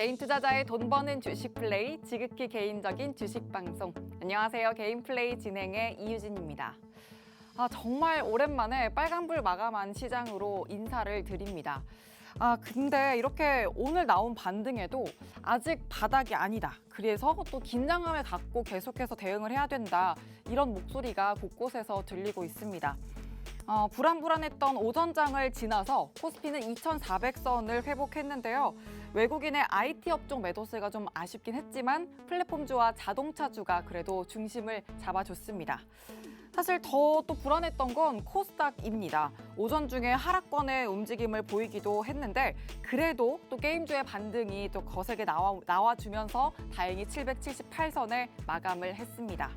개인 투자자의 돈 버는 주식 플레이, 지극히 개인적인 주식 방송. 안녕하세요. 개인 플레이 진행의 이유진입니다. 정말 오랜만에 빨간불 마감한 시장으로 인사를 드립니다. 근데 이렇게 오늘 나온 반등에도 아직 바닥이 아니다. 그래서 또 긴장감을 갖고 계속해서 대응을 해야 된다. 이런 목소리가 곳곳에서 들리고 있습니다. 불안불안했던 오전장을 지나서 코스피는 2,400선을 회복했는데요. 외국인의 IT 업종 매도세가 좀 아쉽긴 했지만 플랫폼주와 자동차주가 그래도 중심을 잡아줬습니다. 사실 더 또 불안했던 건 코스닥입니다. 오전 중에 하락권의 움직임을 보이기도 했는데 그래도 또 게임주의 반등이 또 거세게 나와주면서 다행히 778선에 마감을 했습니다.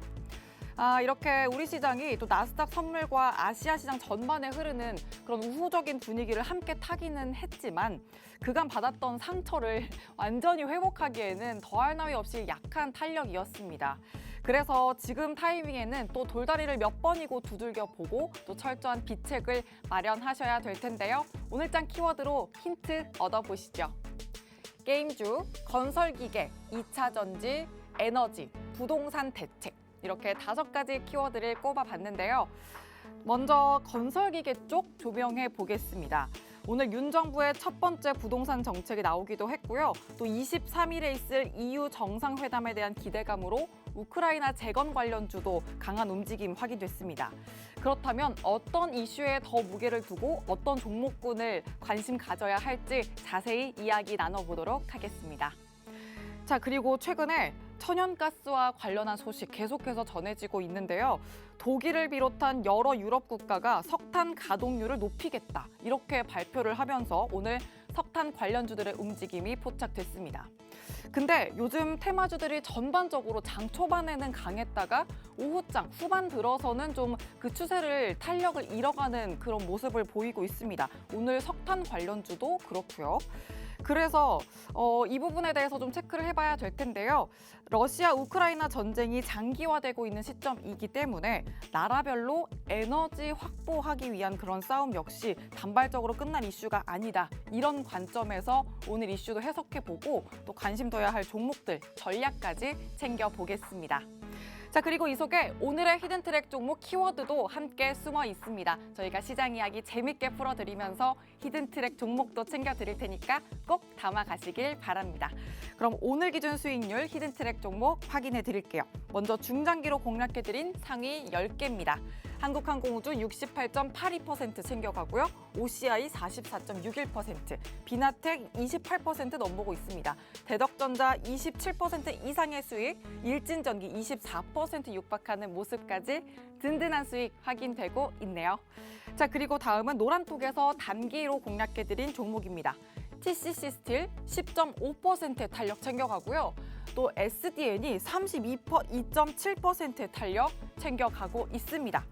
이렇게 우리 시장이 또 나스닥 선물과 아시아 시장 전반에 흐르는 그런 우호적인 분위기를 함께 타기는 했지만 그간 받았던 상처를 완전히 회복하기에는 더할 나위 없이 약한 탄력이었습니다. 그래서 지금 타이밍에는 또 돌다리를 몇 번이고 두들겨 보고 또 철저한 비책을 마련하셔야 될 텐데요. 오늘장 키워드로 힌트 얻어보시죠. 게임주, 건설기계, 2차 전지, 에너지, 부동산 대책. 이렇게 5가지 키워드를 꼽아봤는데요. 먼저 건설기계 쪽 조명해 보겠습니다. 오늘 윤 정부의 첫 번째 부동산 정책이 나오기도 했고요. 또 23일에 있을 EU 정상회담에 대한 기대감으로 우크라이나 재건 관련주도 강한 움직임 확인됐습니다. 그렇다면 어떤 이슈에 더 무게를 두고 어떤 종목군을 관심 가져야 할지 자세히 이야기 나눠보도록 하겠습니다. 그리고 최근에 천연가스와 관련한 소식 계속해서 전해지고 있는데요. 독일을 비롯한 여러 유럽 국가가 석탄 가동률을 높이겠다 이렇게 발표를 하면서 오늘 석탄 관련주들의 움직임이 포착됐습니다. 근데 요즘 테마주들이 전반적으로 장 초반에는 강했다가 오후장, 후반 들어서는 좀 그 추세를 탄력을 잃어가는 그런 모습을 보이고 있습니다. 오늘 석탄 관련주도 그렇고요. 그래서 이 부분에 대해서 좀 체크를 해봐야 될 텐데요. 러시아 우크라이나 전쟁이 장기화되고 있는 시점이기 때문에 나라별로 에너지 확보하기 위한 그런 싸움 역시 단발적으로 끝난 이슈가 아니다. 이런 관점에서 오늘 이슈도 해석해보고 또 관심 둬야 할 종목들, 전략까지 챙겨보겠습니다. 그리고 이 속에 오늘의 히든트랙 종목 키워드도 함께 숨어 있습니다. 저희가 시장 이야기 재밌게 풀어드리면서 히든트랙 종목도 챙겨드릴 테니까 꼭 담아가시길 바랍니다. 그럼 오늘 기준 수익률 히든트랙 종목 확인해 드릴게요. 먼저 중장기로 공략해드린 상위 10개입니다. 한국항공우주 68.82% 챙겨가고요. OCI 44.61%, 비나텍 28% 넘보고 있습니다. 대덕전자 27% 이상의 수익, 일진전기 24% 육박하는 모습까지 든든한 수익 확인되고 있네요. 그리고 다음은 노란톡에서 단기로 공략해드린 종목입니다. TCC 스틸 10.5%의 탄력 챙겨가고요. 또 SDN이 32.7%의 탄력 챙겨가고 있습니다.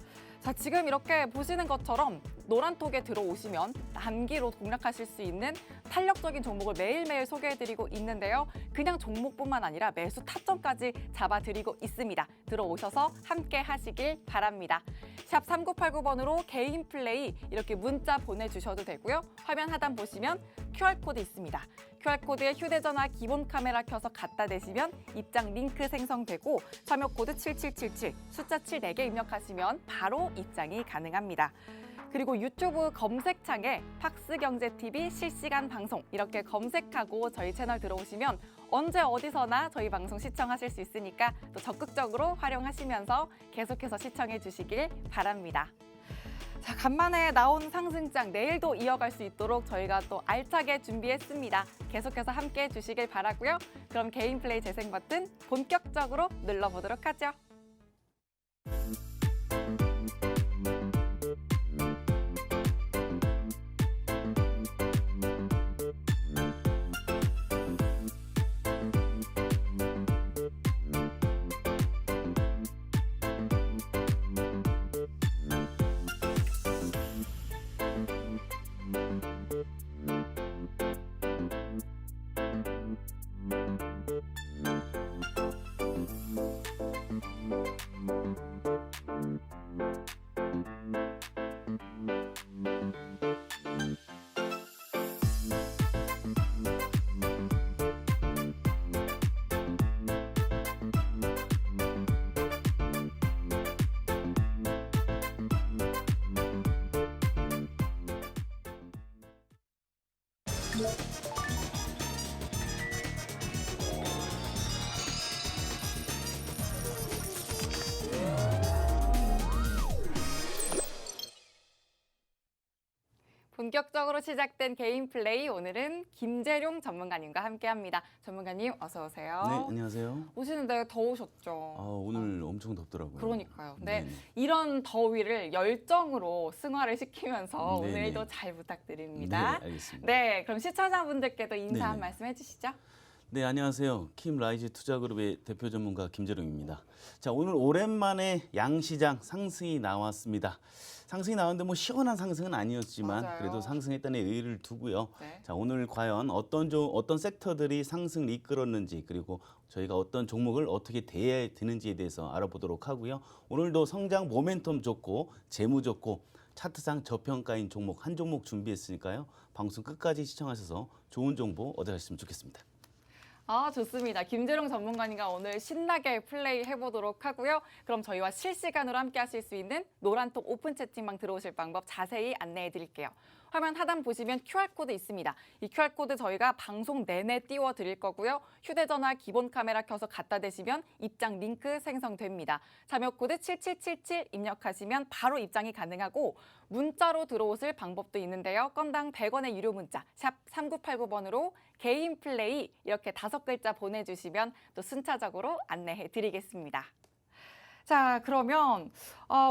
지금 이렇게 보시는 것처럼 노란톡에 들어오시면 단기로 공략하실 수 있는 탄력적인 종목을 매일매일 소개해드리고 있는데요. 그냥 종목뿐만 아니라 매수 타점까지 잡아드리고 있습니다. 들어오셔서 함께 하시길 바랍니다. 샵 3989번으로 개인 플레이 이렇게 문자 보내주셔도 되고요. 화면 하단 보시면 QR코드 있습니다. QR코드에 휴대전화 기본 카메라 켜서 갖다 대시면 입장 링크 생성되고 참여 코드 7777, 숫자 7 4개 입력하시면 바로 입장이 가능합니다. 그리고 유튜브 검색창에 팍스경제TV 실시간 방송 이렇게 검색하고 저희 채널 들어오시면 언제 어디서나 저희 방송 시청하실 수 있으니까 또 적극적으로 활용하시면서 계속해서 시청해 주시길 바랍니다. 간만에 나온 상승장 내일도 이어갈 수 있도록 저희가 또 알차게 준비했습니다. 계속해서 함께해 주시길 바라고요. 그럼 개인 플레이 재생 버튼 본격적으로 눌러보도록 하죠. 본격적으로 시작된 개인 플레이, 오늘은 김재룡 전문가님과 함께합니다. 전문가님 어서 오세요. 네, 안녕하세요. 오시는데 더우셨죠? 오늘 엄청 덥더라고요. 그러니까요. 네, 네네. 이런 더위를 열정으로 승화를 시키면서 네네. 오늘도 잘 부탁드립니다. 네, 알겠습니다. 네, 그럼 시청자분들께도 인사 한 네네. 말씀 해주시죠. 네, 안녕하세요. 킴라이즈 투자그룹의 대표 전문가 김재룡입니다. 자, 오늘 오랜만에 양시장 상승이 나왔습니다. 상승이 나왔는데 뭐 시원한 상승은 아니었지만 맞아요. 그래도 상승했다는 의의를 두고요. 네. 자, 오늘 과연 어떤 섹터들이 상승을 이끌었는지, 그리고 저희가 어떤 종목을 어떻게 대해야 되는지에 대해서 알아보도록 하고요. 오늘도 성장 모멘텀 좋고 재무 좋고 차트상 저평가인 종목 한 종목 준비했으니까요. 방송 끝까지 시청하셔서 좋은 정보 얻어가셨으면 좋겠습니다. 좋습니다. 김재룡 전문가님과 오늘 신나게 플레이 해보도록 하고요. 그럼 저희와 실시간으로 함께 하실 수 있는 노란톡 오픈 채팅방 들어오실 방법 자세히 안내해 드릴게요. 화면 하단 보시면 QR코드 있습니다. 이 QR코드 저희가 방송 내내 띄워 드릴 거고요. 휴대전화 기본 카메라 켜서 갖다 대시면 입장 링크 생성됩니다. 참여 코드 7777 입력하시면 바로 입장이 가능하고 문자로 들어오실 방법도 있는데요. 건당 100원의 유료 문자 샵 3989번으로 개인 플레이 이렇게 5글자 보내주시면 또 순차적으로 안내해 드리겠습니다. 자, 그러면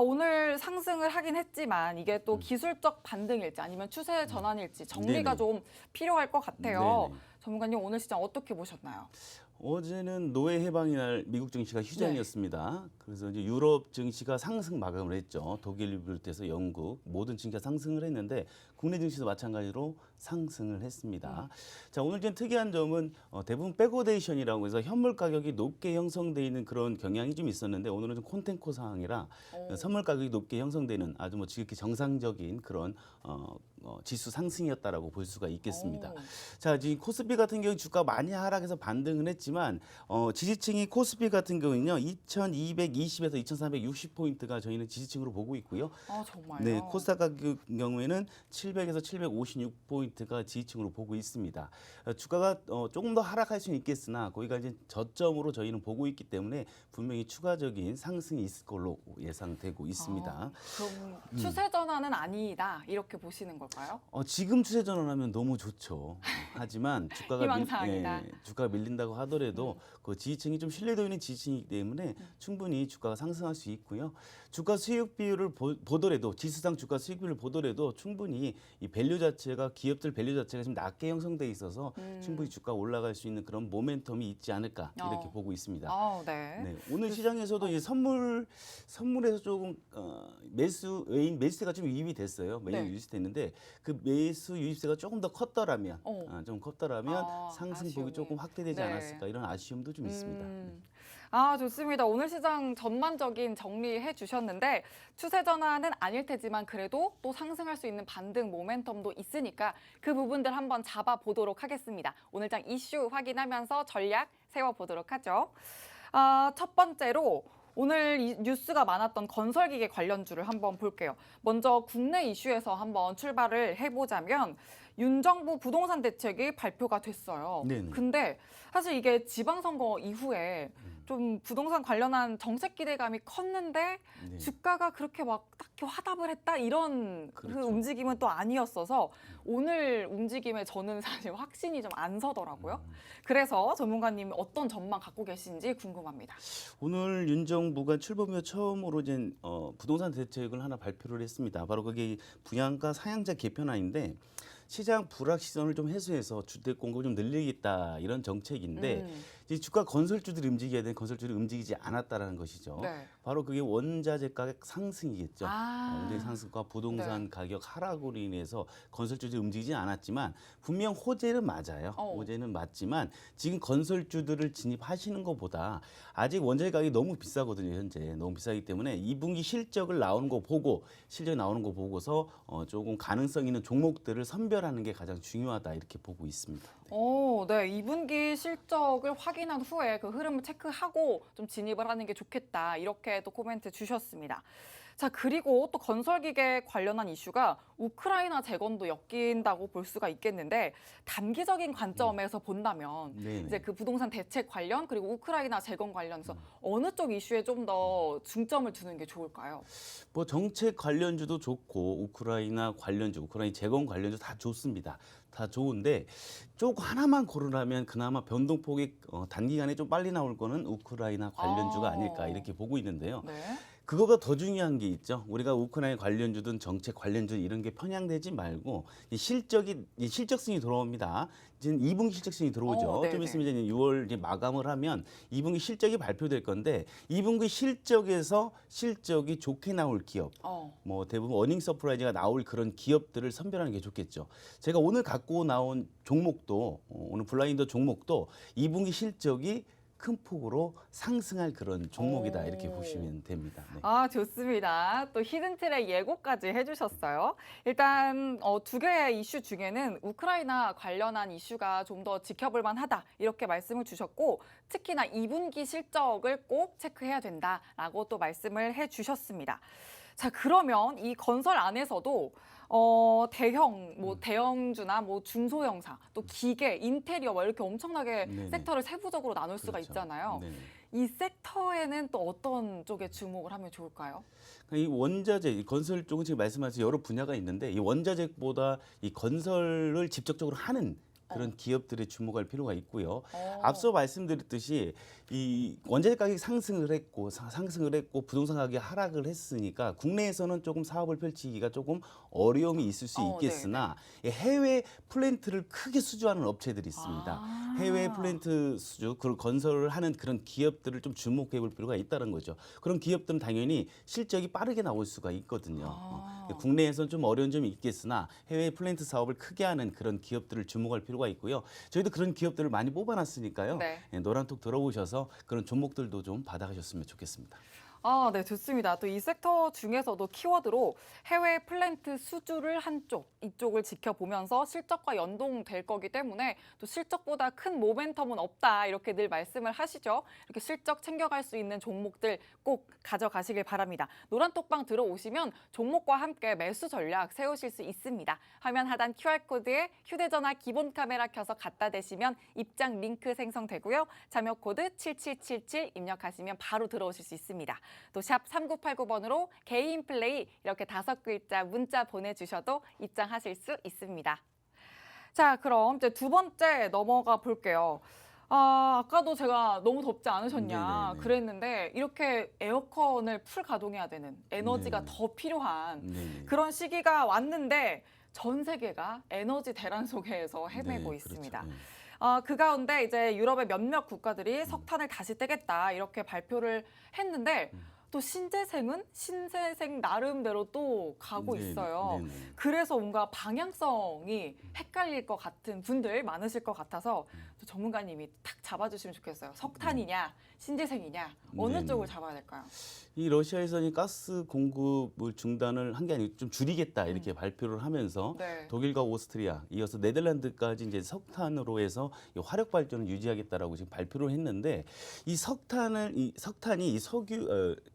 오늘 상승을 하긴 했지만 이게 또 기술적 반등일지 아니면 추세 전환일지 정리가 네네. 좀 필요할 것 같아요. 네네. 전문가님 오늘 시장 어떻게 보셨나요? 어제는 노예 해방의 날 미국 증시가 휴장이었습니다. 그래서 이제 유럽 증시가 상승 마감을 했죠. 독일을 비롯해서 영국 모든 증시가 상승을 했는데 국내 증시도 마찬가지로 상승을 했습니다. 자, 오늘 좀 특이한 점은 대부분 백오데이션이라고 해서 현물 가격이 높게 형성돼 있는 그런 경향이 좀 있었는데 오늘은 좀 콘텐코 상황이라 선물 가격이 높게 형성되는 아주 뭐 지극히 정상적인 그런 지수 상승이었다라고 볼 수가 있겠습니다. 자, 지금 코스피 같은 경우 주가 많이 하락해서 반등은 했지만 지지층이 코스피 같은 경우는요 2220에서 2360포인트가 저희는 지지층으로 보고 있고요. 정말요? 네, 코스닥 같은 경우에는 700에서 756포인트가 지지층으로 보고 있습니다. 주가가 조금 더 하락할 수는 있겠으나 거기가 이제 저점으로 저희는 보고 있기 때문에 분명히 추가적인 상승이 있을 걸로 예상되고 있습니다. 그럼 추세 전환은 아니다 이렇게 보시는 걸까요? 지금 추세 전환하면 너무 좋죠. 하지만 희망사항이다. 주가가 밀린다고 하더라도 그 지지층이 좀 신뢰도 있는 지지층이기 때문에 충분히 주가가 상승할 수 있고요. 주가 수익 비율을 보더라도 지수상 주가 수익 비율을 보더라도 충분히 이 밸류 자체가 기업들 밸류 자체가 좀 낮게 형성돼 있어서 충분히 주가 올라갈 수 있는 그런 모멘텀이 있지 않을까 이렇게 보고 있습니다. 네. 네, 오늘 시장에서도 이제 선물에서 조금 매수세가 좀 유입이 됐어요. 매일 유입됐는데 그 매수 유입세가 조금 더 컸더라면 상승 아쉬움이. 폭이 조금 확대되지 네. 않았을까 이런 아쉬움도 좀 있습니다. 네. 좋습니다. 오늘 시장 전반적인 정리해 주셨는데 추세 전환은 아닐 테지만 그래도 또 상승할 수 있는 반등 모멘텀도 있으니까 그 부분들 한번 잡아보도록 하겠습니다. 오늘장 이슈 확인하면서 전략 세워보도록 하죠. 첫 번째로 오늘 이 뉴스가 많았던 건설기계 관련주를 한번 볼게요. 먼저 국내 이슈에서 한번 출발을 해보자면 윤 정부 부동산 대책이 발표가 됐어요. 네네. 근데 사실 이게 지방선거 이후에 좀 부동산 관련한 정책 기대감이 컸는데 네. 주가가 그렇게 막 딱히 화답을 했다 이런 그 그렇죠. 움직임은 또 아니었어서 오늘 움직임에 저는 사실 확신이 좀 안 서더라고요. 그래서 전문가님 어떤 전망 갖고 계신지 궁금합니다. 오늘 윤 정부가 출범 이후 처음으로 이제 부동산 대책을 하나 발표를 했습니다. 바로 그게 분양가 상향자 개편안인데 시장 불확실성을 좀 해소해서 주택 공급을 좀 늘리겠다 이런 정책인데 이제 주가 건설주들이 움직여야 되는 건설주들이 움직이지 않았다라는 것이죠. 네. 바로 그게 원자재 가격 상승이겠죠. 아. 원자재 상승과 부동산 가격 하락으로 인해서 건설주들이 움직이지 않았지만 분명 호재는 맞아요. 호재는 맞지만 지금 건설주들을 진입하시는 것보다 아직 원자재 가격이 너무 비싸거든요. 현재 너무 비싸기 때문에 2분기 실적을 나오는 거 보고 실적 나오는 거 보고서 조금 가능성 있는 종목들을 선별하는 게 가장 중요하다 이렇게 보고 있습니다. 네. 2분기 실적을 확인한 후에 그 흐름을 체크하고 좀 진입을 하는 게 좋겠다. 이렇게 또 코멘트 주셨습니다. 자, 그리고 또 건설기계 관련한 이슈가 우크라이나 재건도 엮인다고 볼 수가 있겠는데 단기적인 관점에서 본다면 네네. 이제 그 부동산 대책 관련 그리고 우크라이나 재건 관련해서 어느 쪽 이슈에 좀 더 중점을 두는 게 좋을까요? 뭐 정책 관련주도 좋고 우크라이나 관련주, 우크라이나 재건 관련주 다 좋습니다. 다 좋은데 쪽 하나만 고르라면 그나마 변동폭이 단기간에 좀 빨리 나올 거는 우크라이나 관련주가 아닐까 이렇게 보고 있는데요. 네. 그거보다 더 중요한 게 있죠. 우리가 우크라이나 관련주든 정책 관련주 이런 게 편향되지 말고 이 실적성이 들어옵니다. 이제 2분기 실적성이 들어오죠. 네네. 좀 있으면 이제 6월 이제 마감을 하면 2분기 실적이 발표될 건데 2분기 실적에서 실적이 좋게 나올 기업, 뭐 대부분 어닝 서프라이즈가 나올 그런 기업들을 선별하는 게 좋겠죠. 제가 오늘 갖고 나온 종목도 오늘 블라인더 종목도 2분기 실적이 큰 폭으로 상승할 그런 종목이다 이렇게 보시면 됩니다. 네. 아, 좋습니다. 또 히든트랙 예고까지 해주셨어요. 일단 두 개의 이슈 중에는 우크라이나 관련한 이슈가 좀 더 지켜볼 만하다 이렇게 말씀을 주셨고 특히나 2분기 실적을 꼭 체크해야 된다라고 또 말씀을 해주셨습니다. 자, 그러면 이 건설 안에서도 대형주나 뭐 중소형사, 또 기계, 인테리어 뭐 이렇게 엄청나게 네네. 섹터를 세부적으로 나눌 수가 그렇죠. 있잖아요. 네네. 이 섹터에는 또 어떤 쪽에 주목을 하면 좋을까요? 이 원자재, 이 건설 쪽은 지금 말씀하신 여러 분야가 있는데 이 원자재보다 이 건설을 직접적으로 하는 그런 기업들에 주목할 필요가 있고요. 앞서 말씀드렸듯이 이 원자재 가격이 상승을 했고 부동산 가격이 하락을 했으니까 국내에서는 조금 사업을 펼치기가 조금 어려움이 있을 수 있겠으나 이 해외 플랜트를 크게 수주하는 업체들이 있습니다. 해외 플랜트 수주, 그걸 건설을 하는 그런 기업들을 좀 주목해 볼 필요가 있다는 거죠. 그런 기업들은 당연히 실적이 빠르게 나올 수가 있거든요. 국내에서는 좀 어려운 점이 있겠으나 해외 플랜트 사업을 크게 하는 그런 기업들을 주목할 필요가 있고요. 저희도 그런 기업들을 많이 뽑아놨으니까요. 네. 노란톡 들어보셔서 그런 종목들도 좀 받아가셨으면 좋겠습니다. 아, 네, 좋습니다. 또 이 섹터 중에서도 키워드로 해외 플랜트 수주를 한 쪽, 이쪽을 지켜보면서 실적과 연동될 거기 때문에 또 실적보다 큰 모멘텀은 없다 이렇게 늘 말씀을 하시죠. 이렇게 실적 챙겨갈 수 있는 종목들 꼭 가져가시길 바랍니다. 노란톡방 들어오시면 종목과 함께 매수 전략 세우실 수 있습니다. 화면 하단 QR코드에 휴대전화 기본 카메라 켜서 갖다 대시면 입장 링크 생성되고요. 자료 코드 7777 입력하시면 바로 들어오실 수 있습니다. 또 샵 3989번으로 개인 플레이 이렇게 5글자 문자 보내주셔도 입장하실 수 있습니다. 자, 그럼 이제 두 번째 넘어가 볼게요. 아까도 제가 너무 덥지 않으셨냐 네네네. 그랬는데 이렇게 에어컨을 풀 가동해야 되는 에너지가 네네. 더 필요한 네네. 그런 시기가 왔는데 전 세계가 에너지 대란 속에서 헤매고 네, 있습니다. 그렇죠. 그 가운데 이제 유럽의 몇몇 국가들이 석탄을 다시 떼겠다 이렇게 발표를 했는데 또 신재생은 신재생 나름대로 또 가고 네네. 있어요. 네네. 그래서 뭔가 방향성이 헷갈릴 것 같은 분들 많으실 것 같아서 또 전문가님이 탁 잡아주시면 좋겠어요. 석탄이냐 신재생이냐 어느 네네. 쪽을 잡아야 될까요? 이 러시아에서는 가스 공급을 중단을 한 게 아니고 좀 줄이겠다 이렇게 발표를 하면서 네. 독일과 오스트리아 이어서 네덜란드까지 이제 석탄으로 해서 이 화력 발전을 유지하겠다라고 지금 발표를 했는데 이 석탄이 이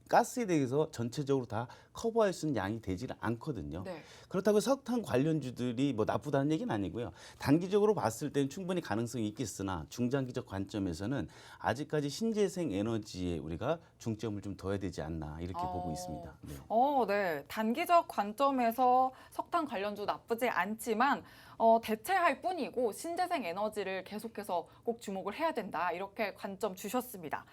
가스에 대해서 전체적으로 다 커버할 수 있는 양이 되지는 않거든요. 네. 그렇다고 석탄 관련주들이 뭐 나쁘다는 얘기는 아니고요. 단기적으로 봤을 때는 충분히 가능성이 있겠으나 중장기적 관점에서는 아직까지 신재생 에너지에 우리가 중점을 좀 둬야 되지 않나 이렇게 보고 있습니다. 네. 네. 단기적 관점에서 석탄 관련주 나쁘지 않지만 대체할 뿐이고 신재생 에너지를 계속해서 꼭 주목을 해야 된다. 이렇게 관점 주셨습니다.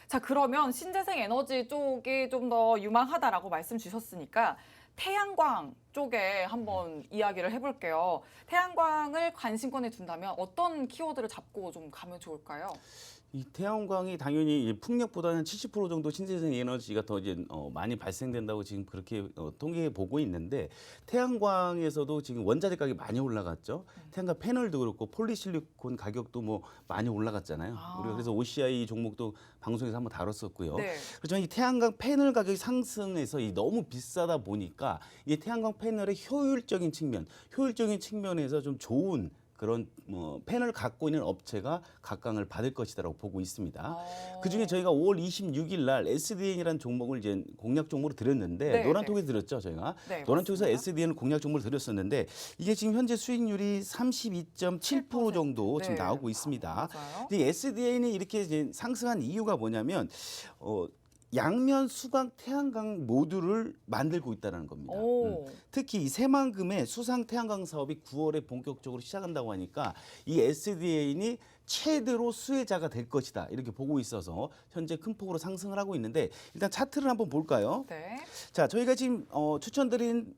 자, 그러면 신재생 에너지 쪽이 좀 더 유망하다라고 말씀 주셨으니까 태양광 쪽에 한번 이야기를 해볼게요. 태양광을 관심권에 둔다면 어떤 키워드를 잡고 좀 가면 좋을까요? 이 태양광이 당연히 풍력보다는 70% 정도 신재생 에너지가 더 이제 많이 발생된다고 지금 그렇게 통계해 보고 있는데 태양광에서도 지금 원자재 가격이 많이 올라갔죠. 태양광 패널도 그렇고 폴리실리콘 가격도 뭐 많이 올라갔잖아요. 우리가 그래서 OCI 종목도 방송에서 한번 다뤘었고요. 네. 그렇지만 이 태양광 패널 가격이 상승해서 너무 비싸다 보니까 이 태양광 패널의 효율적인 측면에서 좀 좋은 그런 펜을 갖고 있는 업체가 각광을 받을 것이다라고 보고 있습니다. 그중에 저희가 5월 26일 날 SDN이라는 종목을 이제 공략 종목으로 드렸는데 네, 노란톡에 드렸죠 저희가. 네, 노란톡에서 맞습니다. SDN을 공략 종목을 드렸었는데 이게 지금 현재 수익률이 32.7% 정도 지금 네. 나오고 있습니다. 맞아요. 이 SDN이 이렇게 이제 상승한 이유가 뭐냐면 양면 수강 태양광 모듈을 만들고 있다는 겁니다. 오. 특히 이 새만금의 수상 태양광 사업이 9월에 본격적으로 시작한다고 하니까 이 SDN이 최대로 수혜자가 될 것이다 이렇게 보고 있어서 현재 큰 폭으로 상승을 하고 있는데 일단 차트를 한번 볼까요? 네. 자, 저희가 지금 추천드린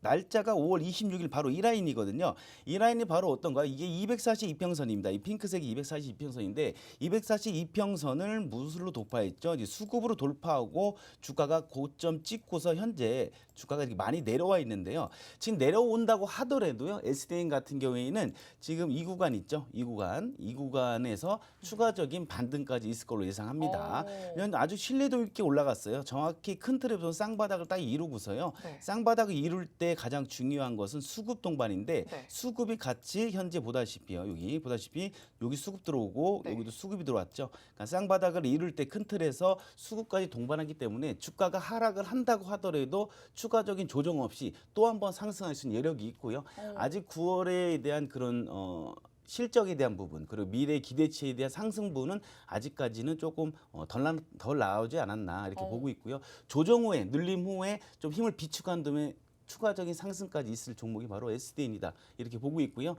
날짜가 5월 26일 바로 이 라인이거든요. 이 라인이 바로 어떤가요? 이게 242평선입니다. 이 핑크색이 242평선인데 242평선을 무엇으로 돌파했죠? 이제 수급으로 돌파하고 주가가 고점 찍고서 현재 주가가 이렇게 많이 내려와 있는데요. 지금 내려온다고 하더라도요. SDN 같은 경우에는 지금 이 구간 있죠? 이 구간에서 추가적인 반등까지 있을 걸로 예상합니다. 이건 아주 신뢰도 있게 올라갔어요. 정확히 큰 틀에 보면 쌍바닥을 딱 이루고서요. 네. 쌍바닥을 이룰 때 가장 중요한 것은 수급 동반인데 네. 수급이 같이 현재 보다시피요. 여기 수급 들어오고 네. 여기도 수급이 들어왔죠. 그러니까 쌍바닥을 이룰 때 큰 틀에서 수급까지 동반하기 때문에 주가가 하락을 한다고 하더라도 추가적인 조정 없이 또 한 번 상승할 수 있는 여력이 있고요. 아직 9월에 대한 그런 실적에 대한 부분 그리고 미래 기대치에 대한 상승분은 아직까지는 조금 덜 나오지 않았나 이렇게 보고 있고요. 조정 후에 눌림 후에 좀 힘을 비축한 다음에 추가적인 상승까지 있을 종목이 바로 SDN이다 이렇게 보고 있고요.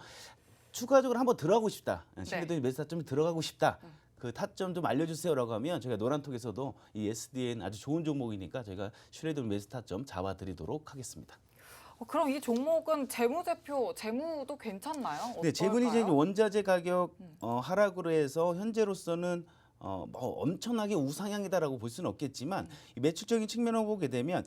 추가적으로 한번 들어가고 싶다. 신뢰도 매수 타점이 들어가고 싶다. 그 타점 좀 알려주세요라고 하면 저희가 노란톡에서도 이 SDN 아주 좋은 종목이니까 저희가 신뢰도 매수 타점 잡아드리도록 하겠습니다. 그럼 이 종목은 재무도 괜찮나요? 네, 재분이 이제 어떨까요? 원자재 가격 하락으로 해서 현재로서는 뭐 엄청나게 우상향이다라고 볼 수는 없겠지만 이 매출적인 측면으로 보게 되면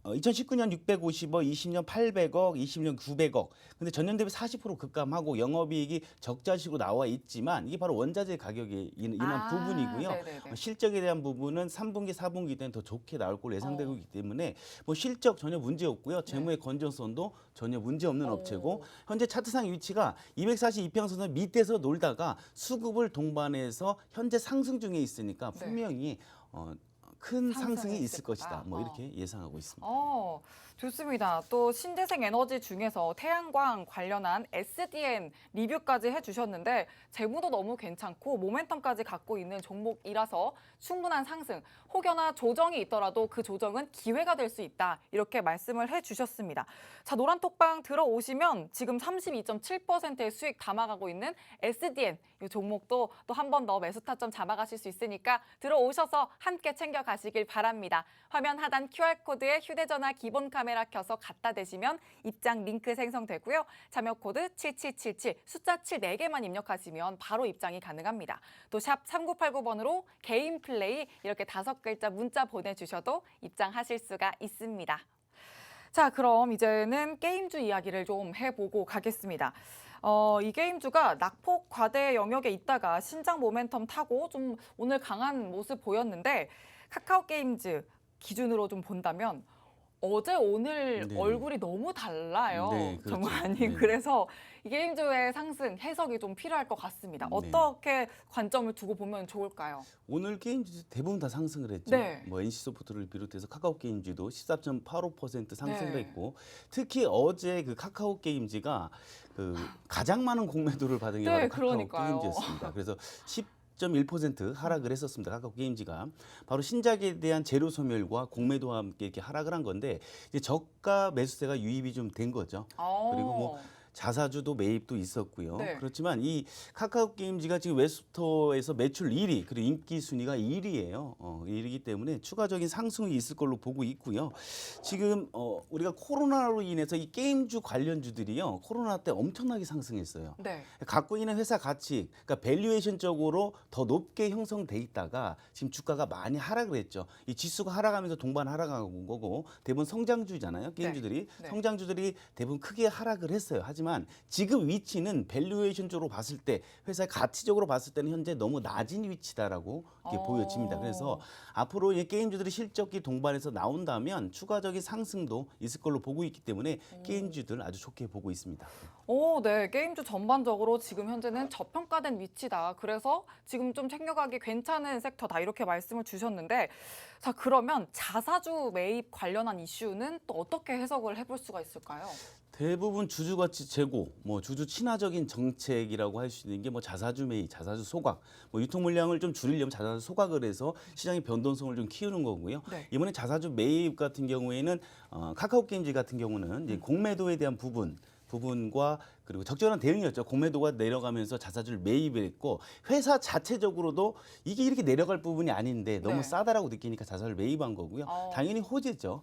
2019년 650억, 20년 800억, 20년 900억. 근데 전년 대비 40% 급감하고 영업이익이 적자식으로 나와 있지만 이게 바로 원자재 가격에 인한 부분이고요. 네네네. 실적에 대한 부분은 3분기, 4분기 때는 더 좋게 나올 걸로 예상되고 있기 때문에 뭐 실적 전혀 문제 없고요. 재무의 건전성도 전혀 문제 없는 업체고 현재 차트상 위치가 242평선을 밑에서 놀다가 수급을 동반해서 현재 상승 중에 있으니까 분명히 큰 상승이 있을 것이다. 뭐 이렇게 예상하고 있습니다. 좋습니다. 또 신재생 에너지 중에서 태양광 관련한 SDN 리뷰까지 해주셨는데 재무도 너무 괜찮고 모멘텀까지 갖고 있는 종목이라서 충분한 상승, 혹여나 조정이 있더라도 그 조정은 기회가 될 수 있다. 이렇게 말씀을 해주셨습니다. 자, 노란톡방 들어오시면 지금 32.7%의 수익 담아가고 있는 SDN 이 종목도 또 한 번 더 매수 타점 잡아가실 수 있으니까 들어오셔서 함께 챙겨가시길 바랍니다. 화면 하단 QR코드에 휴대전화 기본 카메라 켜서 갖다 대시면 입장 링크 생성되고요. 참여 코드 7777 숫자 7 4개만 입력하시면 바로 입장이 가능합니다. 또 샵 3989번으로 개인 플레이 이렇게 5글자 문자 보내주셔도 입장하실 수가 있습니다. 자, 그럼 이제는 게임주 이야기를 좀 해보고 가겠습니다. 이 게임주가 낙폭 과대 영역에 있다가 신장 모멘텀 타고 좀 오늘 강한 모습 보였는데 카카오 게임즈 기준으로 좀 본다면 어제 오늘 네. 얼굴이 너무 달라요. 네, 그렇죠. 정말님. 네. 그래서 이 게임주의 상승 해석이 좀 필요할 것 같습니다. 네. 어떻게 관점을 두고 보면 좋을까요? 오늘 게임주 대부분 다 상승을 했죠. 네. 뭐 NC소프트를 비롯해서 카카오 게임즈도 14.85% 상승을 네. 했고 특히 어제 그 카카오 게임즈가 그 가장 많은 공매도를 받은 게 네, 바로 카카오 그러니까요. 게임즈였습니다. 그래서 10.1% 하락을 했었습니다. 카카오 게임즈가 바로 신작에 대한 재료 소멸과 공매도와 함께 이렇게 하락을 한 건데 이제 저가 매수세가 유입이 좀 된 거죠. 그리고 뭐 자사주도 매입도 있었고요. 네. 그렇지만 이 카카오 게임즈가 지금 웹스토어에서 매출 1위 그리고 인기 순위가 1위예요. 1위이기 때문에 추가적인 상승이 있을 걸로 보고 있고요. 지금 우리가 코로나로 인해서 이 게임주 관련주들이요. 코로나 때 엄청나게 상승했어요. 네. 갖고 있는 회사 가치, 그러니까 밸류에이션적으로 더 높게 형성돼 있다가 지금 주가가 많이 하락을 했죠. 이 지수가 하락하면서 동반 하락한 거고 대부분 성장주잖아요. 게임주들이 네. 성장주들이 대부분 크게 하락을 했어요. 하지만 하지만 지금 위치는 밸류에이션 쪽으로 봤을 때 회사의 가치적으로 봤을 때는 현재 너무 낮은 위치다라고 이렇게 보여집니다. 그래서 앞으로 이 게임주들이 실적이 동반해서 나온다면 추가적인 상승도 있을 걸로 보고 있기 때문에 게임주들 아주 좋게 보고 있습니다. 네. 게임주 전반적으로 지금 현재는 저평가된 위치다. 그래서 지금 좀 챙겨가기 괜찮은 섹터다. 이렇게 말씀을 주셨는데, 자, 그러면 자사주 매입 관련한 이슈는 또 어떻게 해석을 해볼 수가 있을까요? 대부분 주주가치 제고, 뭐 주주 친화적인 정책이라고 할 수 있는 게 뭐 자사주 매입, 자사주 소각, 뭐 유통 물량을 좀 줄이려면 자사주 소각을 해서 시장의 변동성을 좀 키우는 거고요. 네. 이번에 자사주 매입 같은 경우에는 카카오 게임즈 같은 경우는 이제 공매도에 대한 부분과 그리고 적절한 대응이었죠. 공매도가 내려가면서 자사주를 매입을 했고 회사 자체적으로도 이게 이렇게 내려갈 부분이 아닌데 너무 네. 싸다라고 느끼니까 자사주를 매입한 거고요. 당연히 호재죠.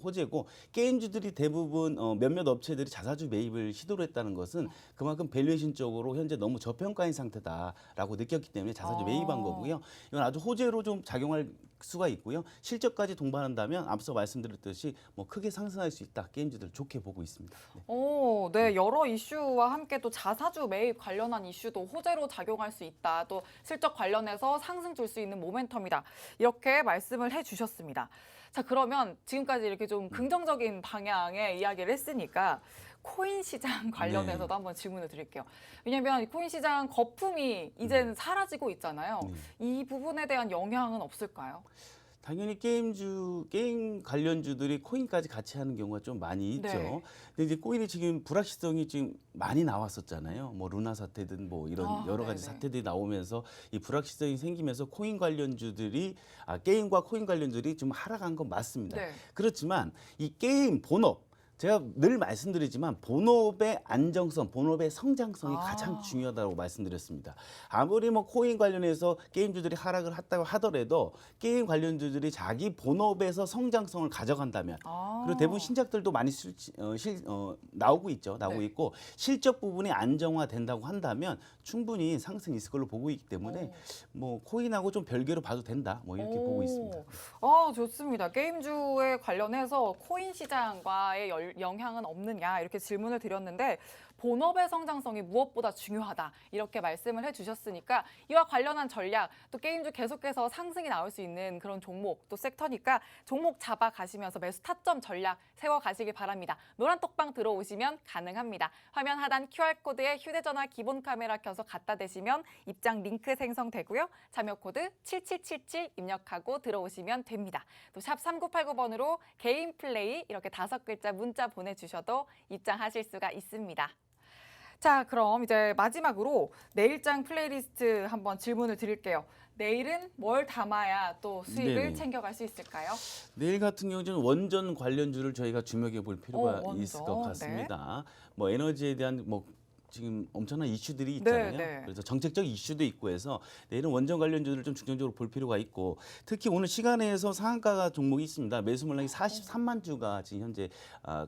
호재고 게임주들이 대부분 몇몇 업체들이 자사주 매입을 시도를 했다는 것은 그만큼 밸류에이션적으로 현재 너무 저평가인 상태다라고 느꼈기 때문에 자사주 매입한 거고요. 이건 아주 호재로 좀 작용할 수가 있고요. 실적까지 동반한다면 앞서 말씀드렸듯이 뭐 크게 상승할 수 있다. 게임주들 좋게 보고 있습니다. 네. 네. 여러 이슈와 함께 또 자사주 매입 관련한 이슈도 호재로 작용할 수 있다. 또 실적 관련해서 상승 줄 수 있는 모멘텀이다. 이렇게 말씀을 해주셨습니다. 자, 그러면 지금까지 이렇게 좀 긍정적인 방향의 이야기를 했으니까 코인 시장 관련해서도 네. 한번 질문을 드릴게요. 왜냐하면 이 코인 시장 거품이 이제는 사라지고 있잖아요. 이 부분에 대한 영향은 없을까요? 당연히 게임 관련주들이 코인까지 같이 하는 경우가 좀 많이 있죠. 네. 근데 이제 코인이 지금 불확실성이 지금 많이 나왔었잖아요. 뭐 루나 사태든 뭐 이런 여러 가지 네네. 사태들이 나오면서 이 불확실성이 생기면서 코인 관련주들이 게임과 코인 관련주들이 좀 하락한 건 맞습니다. 네. 그렇지만 이 게임 본업 제가 늘 말씀드리지만 본업의 안정성, 본업의 성장성이 가장 중요하다고 말씀드렸습니다. 아무리 뭐 코인 관련해서 게임주들이 하락을 했다고 하더라도 게임 관련주들이 자기 본업에서 성장성을 가져간다면 그리고 대부분 신작들도 많이 나오고 있죠. 나오고 네. 있고 실적 부분이 안정화된다고 한다면 충분히 상승이 있을 걸로 보고 있기 때문에 뭐 코인하고 좀 별개로 봐도 된다. 뭐 이렇게 보고 있습니다. 좋습니다. 게임주에 관련해서 코인 시장과의 영향은 없느냐 이렇게 질문을 드렸는데 본업의 성장성이 무엇보다 중요하다 이렇게 말씀을 해주셨으니까 이와 관련한 전략 또 게임주 계속해서 상승이 나올 수 있는 그런 종목 또 섹터니까 종목 잡아가시면서 매수 타점 전략 세워가시기 바랍니다. 노란 톡방 들어오시면 가능합니다. 화면 하단 QR코드에 휴대전화 기본 카메라 켜서 갖다 대시면 입장 링크 생성되고요. 참여 코드 7777 입력하고 들어오시면 됩니다. 또 샵 3989번으로 개인 플레이 이렇게 5글자 문자 보내주셔도 입장하실 수가 있습니다. 자, 그럼 이제 마지막으로 내일장 플레이리스트 한번 질문을 드릴게요. 내일은 뭘 담아야 또 수익을 네네. 챙겨갈 수 있을까요? 내일 같은 경우는 원전 관련주를 저희가 주목해 볼 필요가 원전. 있을 것 같습니다. 뭐 에너지에 대한 뭐 지금 엄청난 이슈들이 있잖아요. 네. 그래서 정책적 이슈도 있고 해서 내일은 원전 관련주들을 좀 중점적으로 볼 필요가 있고 특히 오늘 시간에서 상한가 종목이 있습니다. 매수 물량이 43만 주가 지금 현재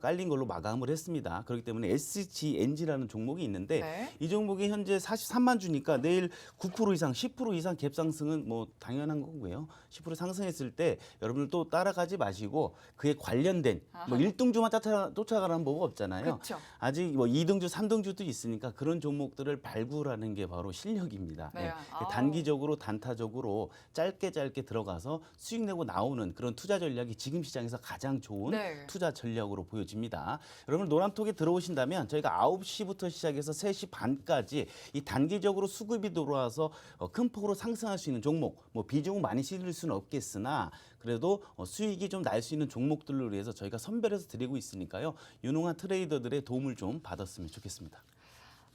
깔린 걸로 마감을 했습니다. 그렇기 때문에 SGNG라는 종목이 있는데 네. 이 종목이 현재 43만 주니까 내일 9% 이상, 10% 이상 갭 상승은 뭐 당연한 거고요. 10% 상승했을 때 여러분들 또 따라가지 마시고 그에 관련된 뭐 1등주만 쫓아가라는 법 없잖아요. 그렇죠. 아직 뭐 2등주, 3등주도 있으니까 그런 종목들을 발굴하는 게 바로 실력입니다. 네. 단기적으로 단타적으로 짧게 들어가서 수익 내고 나오는 그런 투자 전략이 지금 시장에서 가장 좋은 네. 투자 전략으로 보여집니다. 여러분 노란톡에 들어오신다면 저희가 9시부터 시작해서 3시 반까지 이 단기적으로 수급이 들어와서 큰 폭으로 상승할 수 있는 종목, 뭐 비중은 많이 실릴 수는 없겠으나 그래도 수익이 좀 날 수 있는 종목들로 위해서 저희가 선별해서 드리고 있으니까요. 유능한 트레이더들의 도움을 좀 받았으면 좋겠습니다.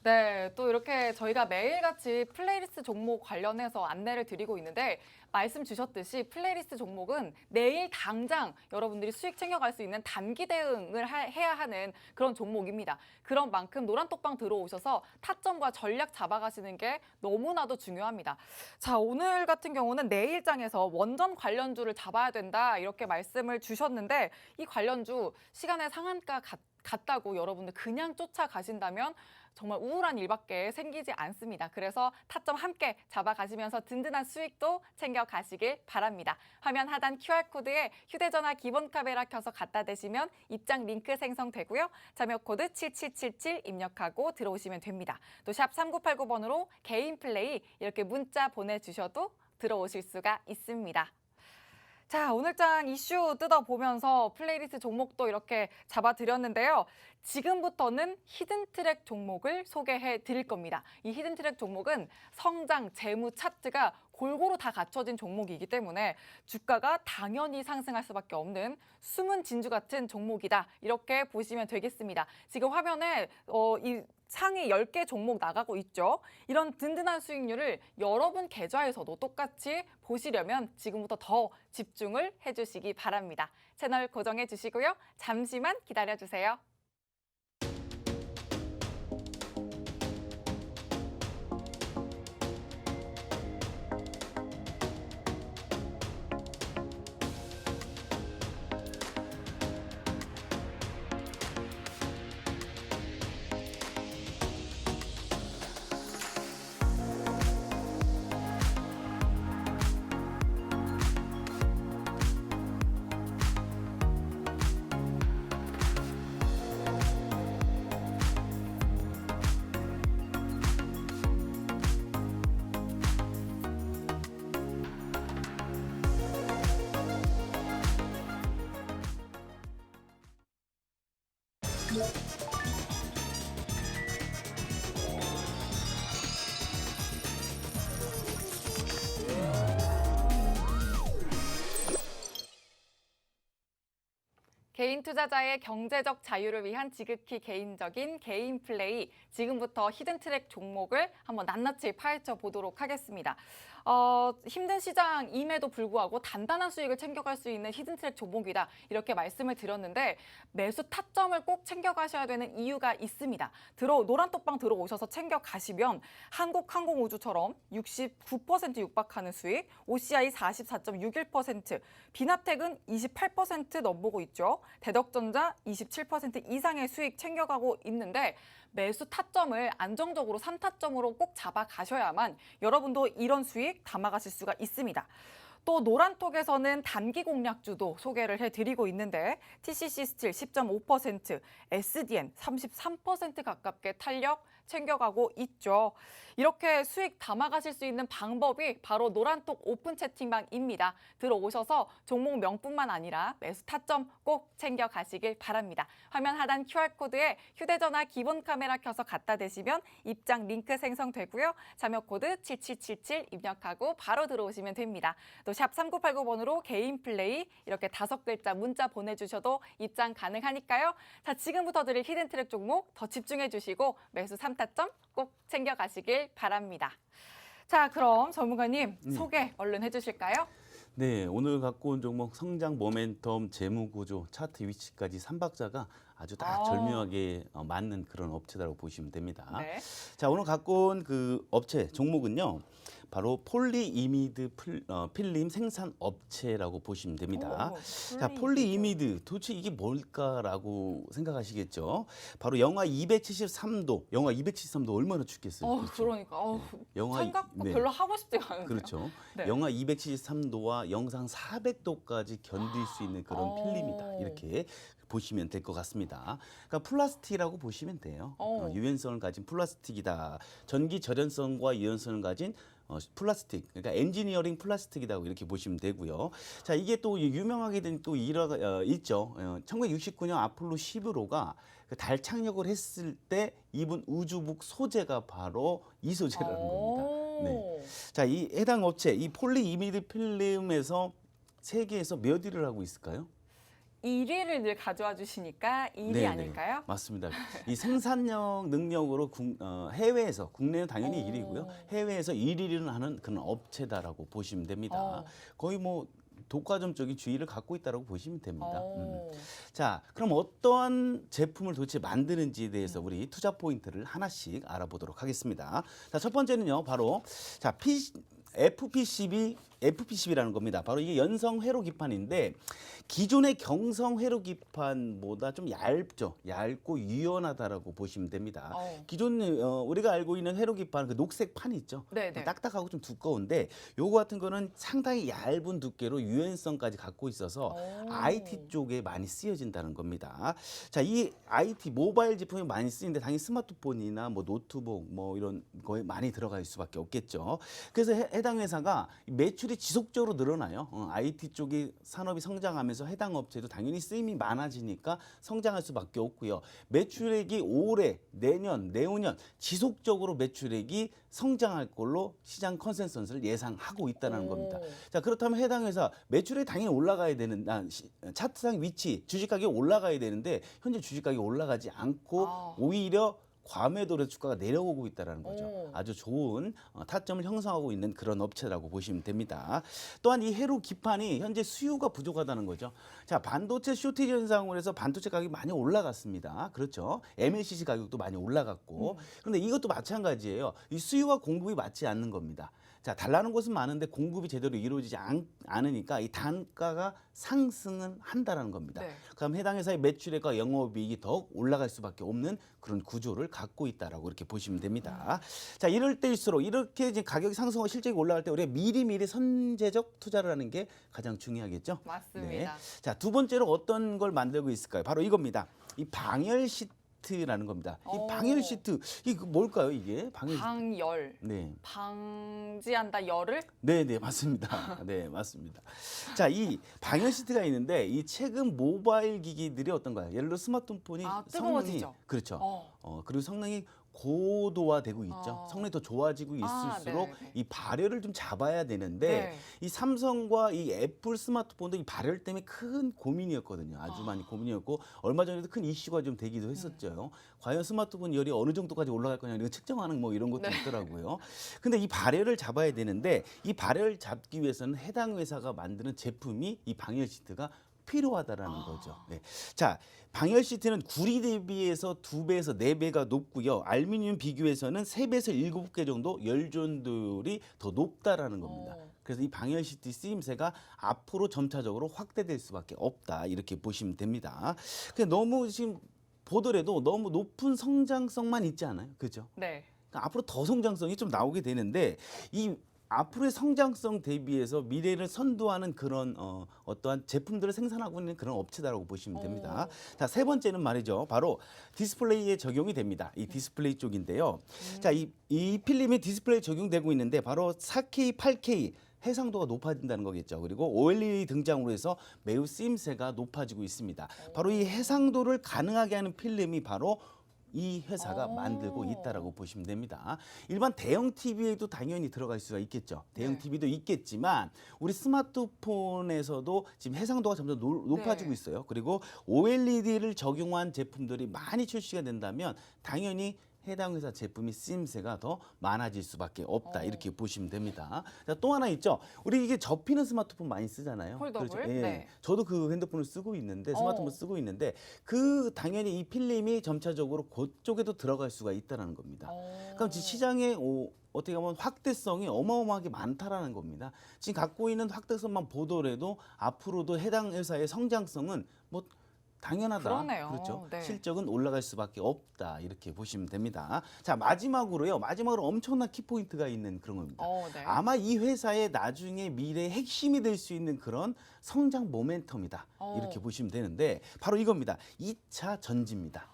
네, 또 이렇게 저희가 매일같이 플레이리스트 종목 관련해서 안내를 드리고 있는데 말씀 주셨듯이 플레이리스트 종목은 내일 당장 여러분들이 수익 챙겨갈 수 있는 단기 대응을 해야 하는 그런 종목입니다. 그런 만큼 노란톡방 들어오셔서 타점과 전략 잡아가시는 게 너무나도 중요합니다. 자, 오늘 같은 경우는 내일장에서 원전 관련주를 잡아야 된다 이렇게 말씀을 주셨는데 이 관련주 시간의 상한가 같다고 여러분들 그냥 쫓아가신다면 정말 우울한 일밖에 생기지 않습니다. 그래서 타점 함께 잡아가시면서 든든한 수익도 챙겨가시길 바랍니다. 화면 하단 QR코드에 휴대전화 기본 카메라 켜서 갖다 대시면 입장 링크 생성되고요. 참여 코드 7777 입력하고 들어오시면 됩니다. 또 샵 3989번으로 개인 플레이 이렇게 문자 보내주셔도 들어오실 수가 있습니다. 자, 오늘장 이슈 뜯어보면서 플레이리스트 종목도 이렇게 잡아드렸는데요. 지금부터는 히든트랙 종목을 소개해 드릴 겁니다. 이 히든트랙 종목은 성장, 재무 차트가 골고루 다 갖춰진 종목이기 때문에 주가가 당연히 상승할 수밖에 없는 숨은 진주 같은 종목이다. 이렇게 보시면 되겠습니다. 지금 화면에 이 상위 10개 종목 나가고 있죠. 이런 든든한 수익률을 여러분 계좌에서도 똑같이 보시려면 지금부터 더 집중을 해주시기 바랍니다. 채널 고정해 주시고요. 잠시만 기다려주세요. 개인 투자자의 경제적 자유를 위한 지극히 개인적인 개인 플레이. 지금부터 히든트랙 종목을 한번 낱낱이 파헤쳐 보도록 하겠습니다. 힘든 시장임에도 불구하고 단단한 수익을 챙겨갈 수 있는 히든트랙 종목이다. 이렇게 말씀을 드렸는데 매수 타점을 꼭 챙겨가셔야 되는 이유가 있습니다. 노란톡방 들어오셔서 챙겨가시면 한국항공우주처럼 69% 육박하는 수익, OCI 44.61%, 비나텍은 28% 넘보고 있죠. 대덕전자 27% 이상의 수익 챙겨가고 있는데 매수 타점을 안정적으로 3타점으로 꼭 잡아가셔야만 여러분도 이런 수익 담아가실 수가 있습니다. 또 노란톡에서는 단기 공략주도 소개를 해드리고 있는데 TCC 스틸 10.5%, SDN 33% 가깝게 탄력 챙겨가고 있죠. 이렇게 수익 담아가실 수 있는 방법이 바로 노란톡 오픈 채팅방입니다. 들어오셔서 종목 명뿐만 아니라 매수 타점 꼭 챙겨가시길 바랍니다. 화면 하단 QR코드에 휴대전화 기본 카메라 켜서 갖다 대시면 입장 링크 생성되고요. 참여 코드 7777 입력하고 바로 들어오시면 됩니다. 또 샵 3989번으로 개인 플레이 이렇게 5글자 문자 보내주셔도 입장 가능하니까요. 자, 지금부터 드릴 히든트랙 종목 더 집중해 주시고 매수 3타점 꼭 챙겨가시길 바랍니다. 자, 그럼 전문가님 소개 얼른 해주실까요? 네, 오늘 갖고 온 종목 성장 모멘텀 재무구조 차트 위치까지 3박자가 아주 딱 절묘하게 맞는 그런 업체다라고 보시면 됩니다. 네. 자, 오늘 갖고 온 그 업체 종목은요. 바로 폴리이미드 필름 생산 업체라고 보시면 됩니다. 자, 폴리이미드 도대체 이게 뭘까라고 생각하시겠죠? 바로 영하 273도, 영하 273도 얼마나 춥겠어요? 그렇죠? 그러니까 영하 생각도 네. 별로 하고 싶지가 않은데요. 그렇죠. 네. 영하 273도와 영상 400도까지 견딜 수 있는 그런 필름이다. 이렇게 보시면 될 것 같습니다. 그러니까 플라스틱이라고 보시면 돼요. 유연성을 가진 플라스틱이다. 전기 절연성과 유연성을 가진 플라스틱, 그러니까 엔지니어링 플라스틱이라고 이렇게 보시면 되고요. 자, 이게 또 유명하게 된 또 일화가 있죠. 1969년 아폴로 11호가 달 착륙을 했을 때 입은 우주복 소재가 바로 이 소재라는 겁니다. 네. 자, 이 해당 업체, 이 폴리이미드 필름에서 세계에서 몇 위를 하고 있을까요? 1위를 늘 가져와 주시니까 1위 네네, 아닐까요? 맞습니다. 이 생산력 능력으로 해외에서, 국내는 당연히 1위고요. 해외에서 1위를 하는 그런 업체다라고 보시면 됩니다. 거의 뭐 독과점적인 주의를 갖고 있다고 보시면 됩니다. 자, 그럼 어떠한 제품을 도대체 만드는지에 대해서 우리 투자 포인트를 하나씩 알아보도록 하겠습니다. 자, 첫 번째는요, 바로 자 FP12라는 겁니다. 바로 이게 연성 회로 기판인데 기존의 경성 회로 기판보다 좀 얇죠. 얇고 유연하다라고 보시면 됩니다. 기존 우리가 알고 있는 회로 기판 그 녹색 판 있죠. 네네. 딱딱하고 좀 두꺼운데 요거 같은 거는 상당히 얇은 두께로 유연성까지 갖고 있어서 IT 쪽에 많이 쓰여진다는 겁니다. 자, 이 IT 모바일 제품이 많이 쓰이는데 당연히 스마트폰이나 뭐 노트북 뭐 이런 거에 많이 들어갈 수밖에 없겠죠. 그래서 해당 회사가 매출이 지속적으로 늘어나요. IT 쪽이 산업이 성장하면서 해당 업체도 당연히 쓰임이 많아지니까 성장할 수밖에 없고요. 매출액이 올해, 내년, 내후년 지속적으로 매출액이 성장할 걸로 시장 컨센서스를 예상하고 있다는 겁니다. 자, 그렇다면 해당 회사 매출액이 당연히 올라가야 되는 차트상 위치, 주식 가격이 올라가야 되는데 현재 주식 가격이 올라가지 않고 오히려 과매도로 주가가 내려오고 있다는 거죠. 아주 좋은 타점을 형성하고 있는 그런 업체라고 보시면 됩니다. 또한 이 회로 기판이 현재 수요가 부족하다는 거죠. 자, 반도체 쇼티지 현상으로 해서 반도체 가격이 많이 올라갔습니다. 그렇죠. MLCC 가격도 많이 올라갔고 그런데 이것도 마찬가지예요. 이 수요와 공급이 맞지 않는 겁니다. 자, 달라는 곳은 많은데 공급이 제대로 이루어지지 않으니까 이 단가가 상승은 한다라는 겁니다. 그럼 해당 회사의 매출액과 영업이익이 더욱 올라갈 수밖에 없는 그런 구조를 갖고 있다라고 이렇게 보시면 됩니다. 자, 이럴 때일수록 이렇게 이제 가격이 상승하고 실적이 올라갈 때 우리가 미리미리 선제적 투자를 하는 게 가장 중요하겠죠. 맞습니다. 자, 두 번째로 어떤 걸 만들고 있을까요? 바로 이겁니다. 이 방열 시트라는 겁니다. 이 방열 시트 이게 뭘까요? 이게 방열. 네. 방지한다 열을? 네, 맞습니다. 네, 맞습니다. 자, 이 방열 시트가 있는데 이 최근 모바일 기기들이 어떤가요? 예를 들어 스마트폰이 뜨거워지죠. 그렇죠. 그리고 성능이 고도화되고 있죠. 성능이 더 좋아지고 있을수록 이 발열을 좀 잡아야 되는데 이 삼성과 이 애플 스마트폰도 이 발열 때문에 큰 고민이었거든요. 아주 많이 고민이었고 얼마 전에도 큰 이슈가 좀 되기도 했었죠. 과연 스마트폰 열이 어느 정도까지 올라갈 거냐 이런 측정하는 뭐 이런 것도 있더라고요. 근데 이 발열을 잡아야 되는데 이 발열을 잡기 위해서는 해당 회사가 만드는 제품이 이 방열 시트가 필요하다라는 거죠. 네. 자, 방열 시트는 구리 대비해서 2배에서 4배가 높고요. 알루미늄 비교해서는 3배에서 7배 정도 열존율이 더 높다라는 겁니다. 그래서 이 방열 시트 쓰임새가 앞으로 점차적으로 확대될 수밖에 없다. 이렇게 보시면 됩니다. 근데 너무 지금 보더라도 너무 높은 성장성만 있지 않아요? 그죠? 네. 그러니까 앞으로 더 성장성이 좀 나오게 되는데 이 앞으로의 성장성 대비해서 미래를 선도하는 그런 어떠한 제품들을 생산하고 있는 그런 업체다라고 보시면 됩니다. 자, 세 번째는 말이죠. 바로 디스플레이에 적용이 됩니다. 이 디스플레이 쪽인데요. 자, 이 필름이 디스플레이에 적용되고 있는데 바로 4K, 8K 해상도가 높아진다는 거겠죠. 그리고 OLED 등장으로 해서 매우 쓰임새가 높아지고 있습니다. 바로 이 해상도를 가능하게 하는 필름이 바로 이 회사가 만들고 있다라고 보시면 됩니다. 일반 대형 TV에도 당연히 들어갈 수가 있겠죠. 대형 TV도 있겠지만 우리 스마트폰에서도 지금 해상도가 점점 높아지고 있어요. 그리고 OLED를 적용한 제품들이 많이 출시가 된다면 당연히 해당 회사 제품이 쓰임새가 더 많아질 수밖에 없다. 이렇게 보시면 됩니다. 자, 또 하나 있죠. 우리 이게 접히는 스마트폰 많이 쓰잖아요. 폴더블? 그렇죠? 예. 네. 저도 그 핸드폰을 쓰고 있는데 스마트폰 쓰고 있는데 그 당연히 이 필름이 점차적으로 그쪽에도 들어갈 수가 있다는 겁니다. 그럼 시장에 어떻게 보면 확대성이 어마어마하게 많다라는 겁니다. 지금 갖고 있는 확대성만 보더라도 앞으로도 해당 회사의 성장성은 뭐 당연하다. 그러네요. 그렇죠. 네. 실적은 올라갈 수밖에 없다. 이렇게 보시면 됩니다. 자, 마지막으로 엄청난 키포인트가 있는 그런 겁니다. 네. 아마 이 회사의 나중에 미래의 핵심이 될 수 있는 그런 성장 모멘텀이다. 이렇게 보시면 되는데 바로 이겁니다. 2차 전지입니다.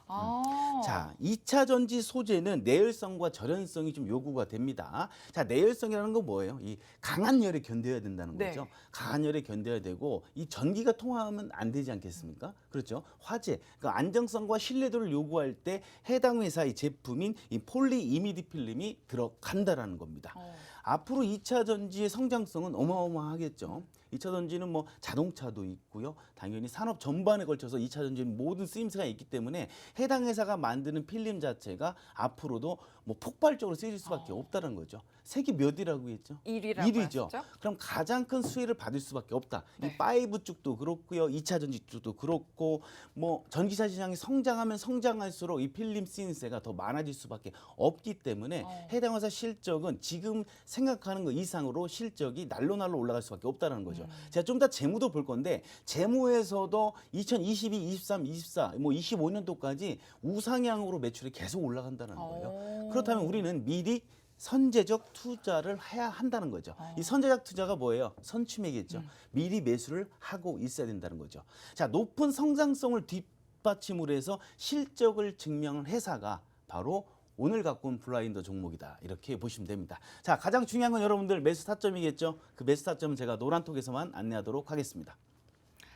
자, 2차 전지 소재는 내열성과 절연성이 좀 요구가 됩니다. 자, 내열성이라는 건 뭐예요? 이 강한 열에 견뎌야 된다는 거죠. 네. 강한 열에 견뎌야 되고 이 전기가 통하면 안 되지 않겠습니까? 그렇죠. 화재, 그러니까 안정성과 신뢰도를 요구할 때 해당 회사의 제품인 이 폴리 이미디 필름이 들어간다라는 겁니다. 앞으로 2차 전지의 성장성은 어마어마하겠죠. 2차 전지는 뭐 자동차도 있고요. 당연히 산업 전반에 걸쳐서 2차 전지는 모든 쓰임새가 있기 때문에 해당 회사가 만드는 필름 자체가 앞으로도 뭐 폭발적으로 세질 수밖에 없다는 거죠. 세계 몇이라고 했죠? 1위라고 1위죠. 하셨죠? 그럼 가장 큰 수혜를 받을 수밖에 없다. 네. 이 5 쪽도 그렇고요. 2차 전지 쪽도 그렇고 뭐 전기차 시장이 성장하면 성장할수록 이 필름 쓰임새가 더 많아질 수밖에 없기 때문에 해당 회사 실적은 지금 생각하는 것 이상으로 실적이 날로 올라갈 수밖에 없다는 거죠. 제가 좀 더 재무도 볼 건데 재무에서도 2022, 23, 24, 뭐 25년도까지 우상향으로 매출이 계속 올라간다는 거예요. 그렇다면 우리는 미리 선제적 투자를 해야 한다는 거죠. 이 선제적 투자가 뭐예요? 선취매겠죠. 미리 매수를 하고 있어야 된다는 거죠. 자, 높은 성장성을 뒷받침으로 해서 실적을 증명한 회사가 바로 오늘 갖고 온 블라인더 종목이다. 이렇게 보시면 됩니다. 자, 가장 중요한 건 여러분들 매수 타점이겠죠. 그 매수 타점은 제가 노란톡에서만 안내하도록 하겠습니다.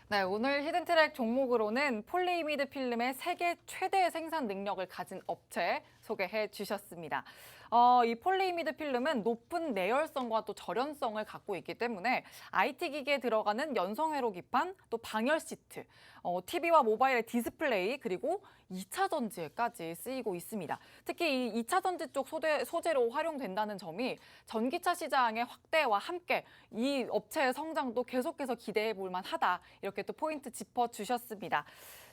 네, 오늘 히든트랙 종목으로는 폴리이미드 필름의 세계 최대 생산 능력을 가진 업체 소개해 주셨습니다. 이 폴리이미드 필름은 높은 내열성과 또 절연성을 갖고 있기 때문에 IT 기기에 들어가는 연성회로 기판, 또 방열 시트, TV와 모바일의 디스플레이, 그리고 2차 전지에까지 쓰이고 있습니다. 특히 이 2차 전지 쪽 소재로 활용된다는 점이 전기차 시장의 확대와 함께 이 업체의 성장도 계속해서 기대해 볼 만하다. 이렇게 또 포인트 짚어주셨습니다.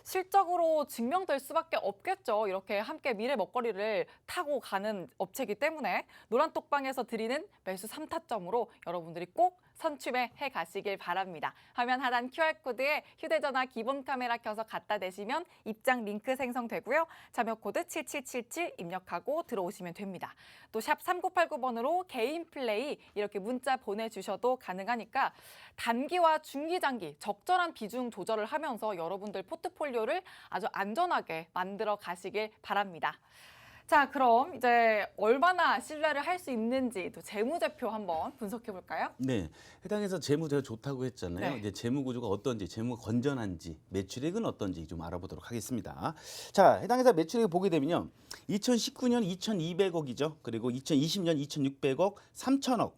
실적으로 증명될 수밖에 없겠죠. 이렇게 함께 미래 먹거리를 타고 가는 업체이기 때문에 노란톡방에서 드리는 매수 3타점으로 여러분들이 꼭 선취매 해 가시길 바랍니다. 화면 하단 QR코드에 휴대전화 기본 카메라 켜서 갖다 대시면 입장 링크 생성되고요. 자료 코드 7777 입력하고 들어오시면 됩니다. 또 샵 3989번으로 개인 플레이 이렇게 문자 보내주셔도 가능하니까 단기와 중기, 장기 적절한 비중 조절을 하면서 여러분들 포트폴리오를 아주 안전하게 만들어 가시길 바랍니다. 자, 그럼 이제 얼마나 신뢰를 할 수 있는지 또 재무제표 한번 분석해 볼까요? 네, 해당해서 재무제가 좋다고 했잖아요. 네. 이제 재무 구조가 어떤지, 재무가 건전한지, 매출액은 어떤지 좀 알아보도록 하겠습니다. 자, 해당해서 매출액 보게 되면요, 2019년 2,200억이죠. 그리고 2020년 2,600억, 3,000억.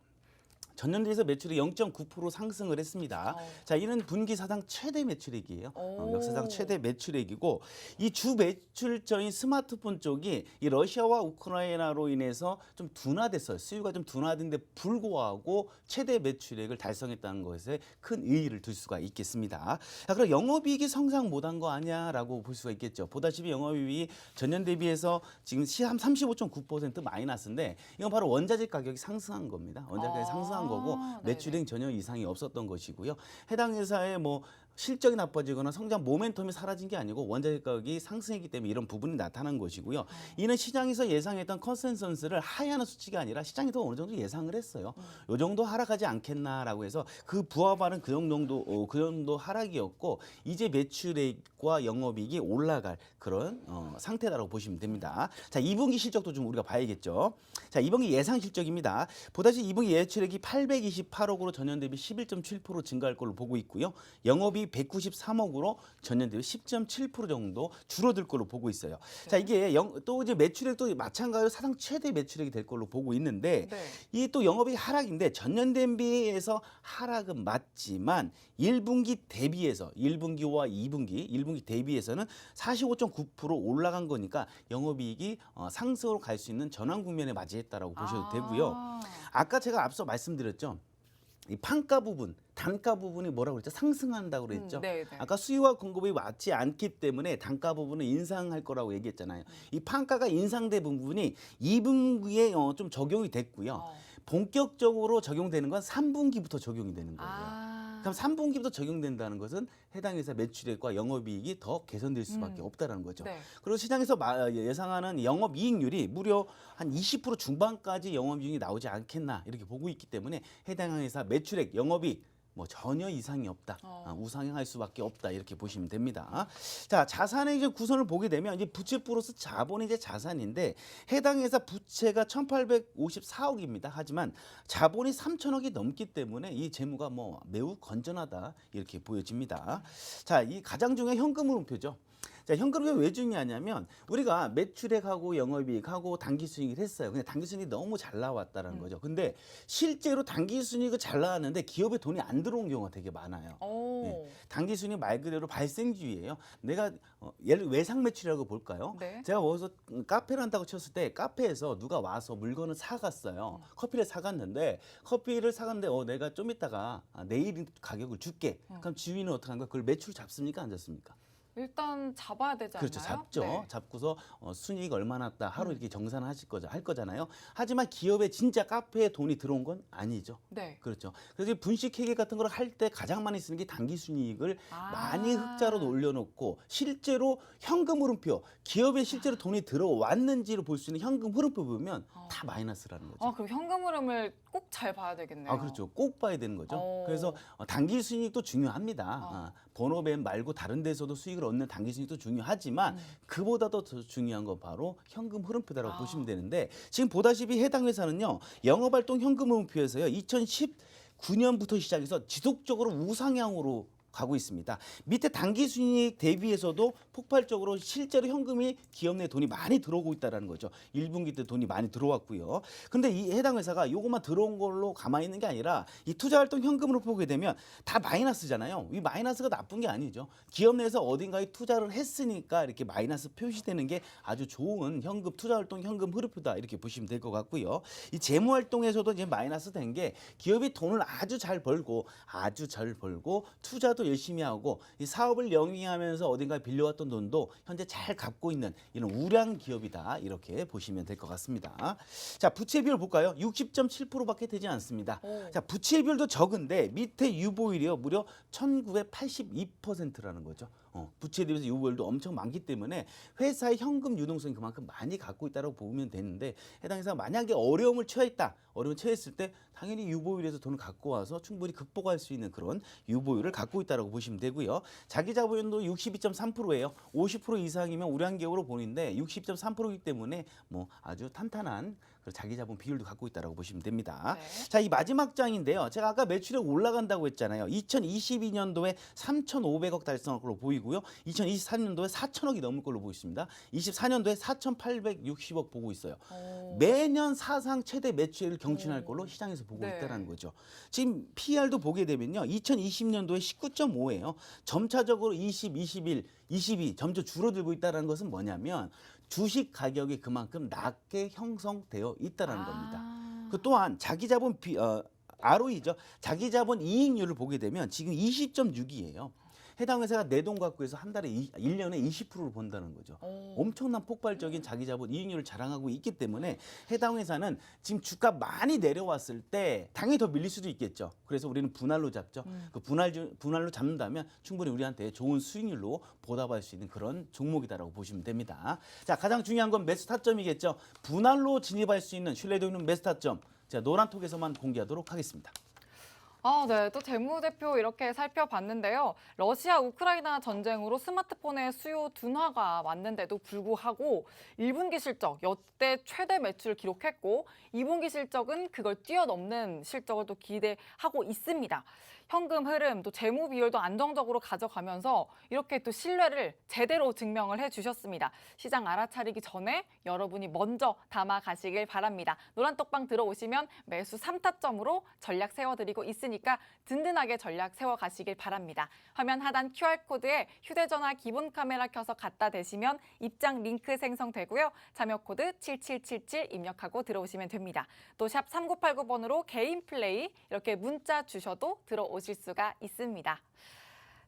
전년 대비해서 매출이 0.9% 상승을 했습니다. 자, 이는 분기 사상 최대 매출액이에요. 역사상 최대 매출액이고 이 주 매출처인 스마트폰 쪽이 이 러시아와 우크라이나로 인해서 좀 둔화됐어요. 수요가 좀 둔화된데 불구하고 최대 매출액을 달성했다는 것에 큰 의의를 둘 수가 있겠습니다. 자, 그럼 영업이익이 성장 못한 거 아니야라고 볼 수가 있겠죠. 보다시피 영업이익이 전년 대비해서 지금 한 35.9% 마이너스인데 이건 바로 원자재 가격이 상승한 겁니다. 원자재 가격이 상승한 거고 매출액 전혀 이상이 없었던 것이고요. 해당 회사의 뭐 실적이 나빠지거나 성장 모멘텀이 사라진 게 아니고 원자재 가격이 상승했기 때문에 이런 부분이 나타난 것이고요. 이는 시장에서 예상했던 컨센서스를 하회하는 수치가 아니라 시장이 더 어느 정도 예상을 했어요. 이 정도 하락하지 않겠나라고 해서 그 부합하는 그 정도 하락이었고 이제 매출액과 영업이익이 올라갈 그런 상태다라고 보시면 됩니다. 자, 2분기 실적도 좀 우리가 봐야겠죠. 자, 2분기 예상 실적입니다. 보다시피 2분기 매출액이 828억으로 전년 대비 11.7% 증가할 걸로 보고 있고요. 영업이 193억으로 전년 대비 10.7% 정도 줄어들 걸로 보고 있어요. 자, 이게 또 이제 매출액도 마찬가지로 사상 최대 매출액이 될 걸로 보고 있는데 이게 또 영업이 하락인데 전년 대비해서 하락은 맞지만 1분기 대비해서 1분기와 2분기 대비해서는 45.9% 올라간 거니까 영업이익이 상승으로 갈 수 있는 전환 국면에 맞이했다라고 보셔도 되고요. 아까 제가 앞서 말씀드렸죠. 이 판가 부분, 단가 부분이 뭐라고 그랬죠? 상승한다고 그랬죠? 아까 수요와 공급이 맞지 않기 때문에 단가 부분은 인상할 거라고 얘기했잖아요. 이 판가가 인상된 부분이 2분기에 좀 적용이 됐고요. 본격적으로 적용되는 건 3분기부터 적용이 되는 거예요. 그럼 3분기부터 적용된다는 것은 해당 회사 매출액과 영업이익이 더 개선될 수밖에 없다는 거죠. 그리고 시장에서 예상하는 영업이익률이 무려 한 20% 중반까지 영업이익이 나오지 않겠나 이렇게 보고 있기 때문에 해당 회사 매출액, 영업이익 뭐 전혀 이상이 없다. 우상향할 수밖에 없다. 이렇게 보시면 됩니다. 자, 자산의 이제 구성을 보게 되면 이제 부채 플러스 자본이 이제 자산인데 해당 회사 부채가 1,854억입니다. 하지만 자본이 3,000억이 넘기 때문에 이 재무가 뭐 매우 건전하다. 이렇게 보여집니다. 자, 이 가장 중요한 현금 흐름표죠. 자, 현금이 왜 중요하냐면 우리가 매출액하고 영업이익하고 당기순이익을 했어요. 근데 당기순이익이 너무 잘 나왔다는 거죠. 근데 실제로 당기순이익을 잘 나왔는데 기업에 돈이 안 들어온 경우가 되게 많아요. 오. 단기 순이익 말 그대로 발생주의예요. 내가 예를 외상 매출이라고 볼까요? 네. 제가 어디서 카페를 한다고 쳤을 때 카페에서 누가 와서 물건을 사갔어요. 커피를 사갔는데 내가 좀 이따가 내일 가격을 줄게. 그럼 주인은 어떻게 하는 거야? 그걸 매출 잡습니까? 안 잡습니까? 일단 잡아야 되지 않나요? 그렇죠. 잡죠. 네. 잡고서 순이익 얼마나 났다 하루 이렇게 정산을 할 거잖아요. 하지만 기업에 진짜 카페에 돈이 들어온 건 아니죠. 네. 그렇죠. 그래서 분식회계 같은 걸 할 때 가장 많이 쓰는 게 단기 순이익을 아. 많이 흑자로 올려놓고 실제로 현금 흐름표, 기업에 실제로 돈이 들어왔는지를 볼 수 있는 현금 흐름표 보면 다 마이너스라는 거죠. 그럼 현금 흐름을 꼭 잘 봐야 되겠네요. 그렇죠. 꼭 봐야 되는 거죠. 오. 그래서 단기 순이익도 중요합니다. 번호뱀 말고 다른 데서도 수익을 얻는 단기 순이익도 중요하지만 그보다도 더 중요한 건 바로 현금 흐름표다라고 보시면 되는데 지금 보다시피 해당 회사는요. 영업활동 현금 흐름표에서요. 2019년부터 시작해서 지속적으로 우상향으로 가고 있습니다. 밑에 단기 순이익 대비해서도 폭발적으로 실제로 현금이 기업 내 돈이 많이 들어오고 있다는 거죠. 1분기 때 돈이 많이 들어왔고요. 근데 이 해당 회사가 요것만 들어온 걸로 가만히 있는 게 아니라 이 투자활동 현금으로 보게 되면 다 마이너스잖아요. 이 마이너스가 나쁜 게 아니죠. 기업 내에서 어딘가에 투자를 했으니까 이렇게 마이너스 표시되는 게 아주 좋은 현금 투자활동 현금 흐름표다 이렇게 보시면 될 것 같고요. 이 재무활동에서도 이제 마이너스 된 게 기업이 돈을 아주 잘 벌고 투자도 열심히 하고 이 사업을 영위하면서 어딘가에 빌려왔던 돈도 현재 잘 갚고 있는 이런 우량 기업이다 이렇게 보시면 될 것 같습니다. 자, 부채 비율 볼까요? 60.7%밖에 되지 않습니다. 자, 부채 비율도 적은데 밑에 유보율이요 무려 1982%라는 거죠. 부채에 대비해서 유보율도 엄청 많기 때문에 회사의 현금 유동성이 그만큼 많이 갖고 있다고 보면 되는데 해당 회사가 만약에 어려움을 처했을 때 당연히 유보율에서 돈을 갖고 와서 충분히 극복할 수 있는 그런 유보율을 갖고 있다고 보시면 되고요. 자기 자본도 62.3%예요. 50% 이상이면 우량 기업으로 보는데 60.3%이기 때문에 뭐 아주 탄탄한 자기 자본 비율도 갖고 있다고 보시면 됩니다. 네. 자, 이 마지막 장인데요. 제가 아까 매출액 올라간다고 했잖아요. 2022년도에 3,500억 달성할 걸로 보이고요. 2024년도에 4,000억이 넘을 걸로 보이십니다. 24년도에 4,860억 보고 있어요. 매년 사상 최대 매출액을 경신할 걸로 시장에서 보고 네. 있다는 거죠. 지금 PR도 보게 되면요. 2020년도에 19.5예요. 점차적으로 20, 21, 22 점점 줄어들고 있다는 것은 뭐냐면 주식 가격이 그만큼 낮게 형성되어 있다는 겁니다. 그 또한 자기 자본 ROE죠. 자기 자본 이익률을 보게 되면 지금 20.6이에요. 해당 회사가 내 돈 갖고 해서 한 달에 1년에 20%를 번다는 거죠. 엄청난 폭발적인 자기 자본 이익률을 자랑하고 있기 때문에 해당 회사는 지금 주가 많이 내려왔을 때 당연히 더 밀릴 수도 있겠죠. 그래서 우리는 분할로 잡죠. 그 분할로 잡는다면 충분히 우리한테 좋은 수익률로 보답할 수 있는 그런 종목이다라고 보시면 됩니다. 자, 가장 중요한 건 매수 타점이겠죠. 분할로 진입할 수 있는 신뢰도 있는 매수 타점. 자, 노란톡에서만 공개하도록 하겠습니다. 네. 또 재무대표 이렇게 살펴봤는데요. 러시아 우크라이나 전쟁으로 스마트폰의 수요 둔화가 왔는데도 불구하고 1분기 실적 역대 최대 매출을 기록했고 2분기 실적은 그걸 뛰어넘는 실적을 또 기대하고 있습니다. 현금 흐름, 또 재무 비율도 안정적으로 가져가면서 이렇게 또 신뢰를 제대로 증명을 해주셨습니다. 시장 알아차리기 전에 여러분이 먼저 담아가시길 바랍니다. 노란톡방 들어오시면 매수 3타점으로 전략 세워드리고 있으니까 든든하게 전략 세워가시길 바랍니다. 화면 하단 QR코드에 휴대전화 기본 카메라 켜서 갖다 대시면 입장 링크 생성되고요. 참여 코드 7777 입력하고 들어오시면 됩니다. 또 샵 3989번으로 개인 플레이 이렇게 문자 주셔도 들어오실 수가 있습니다.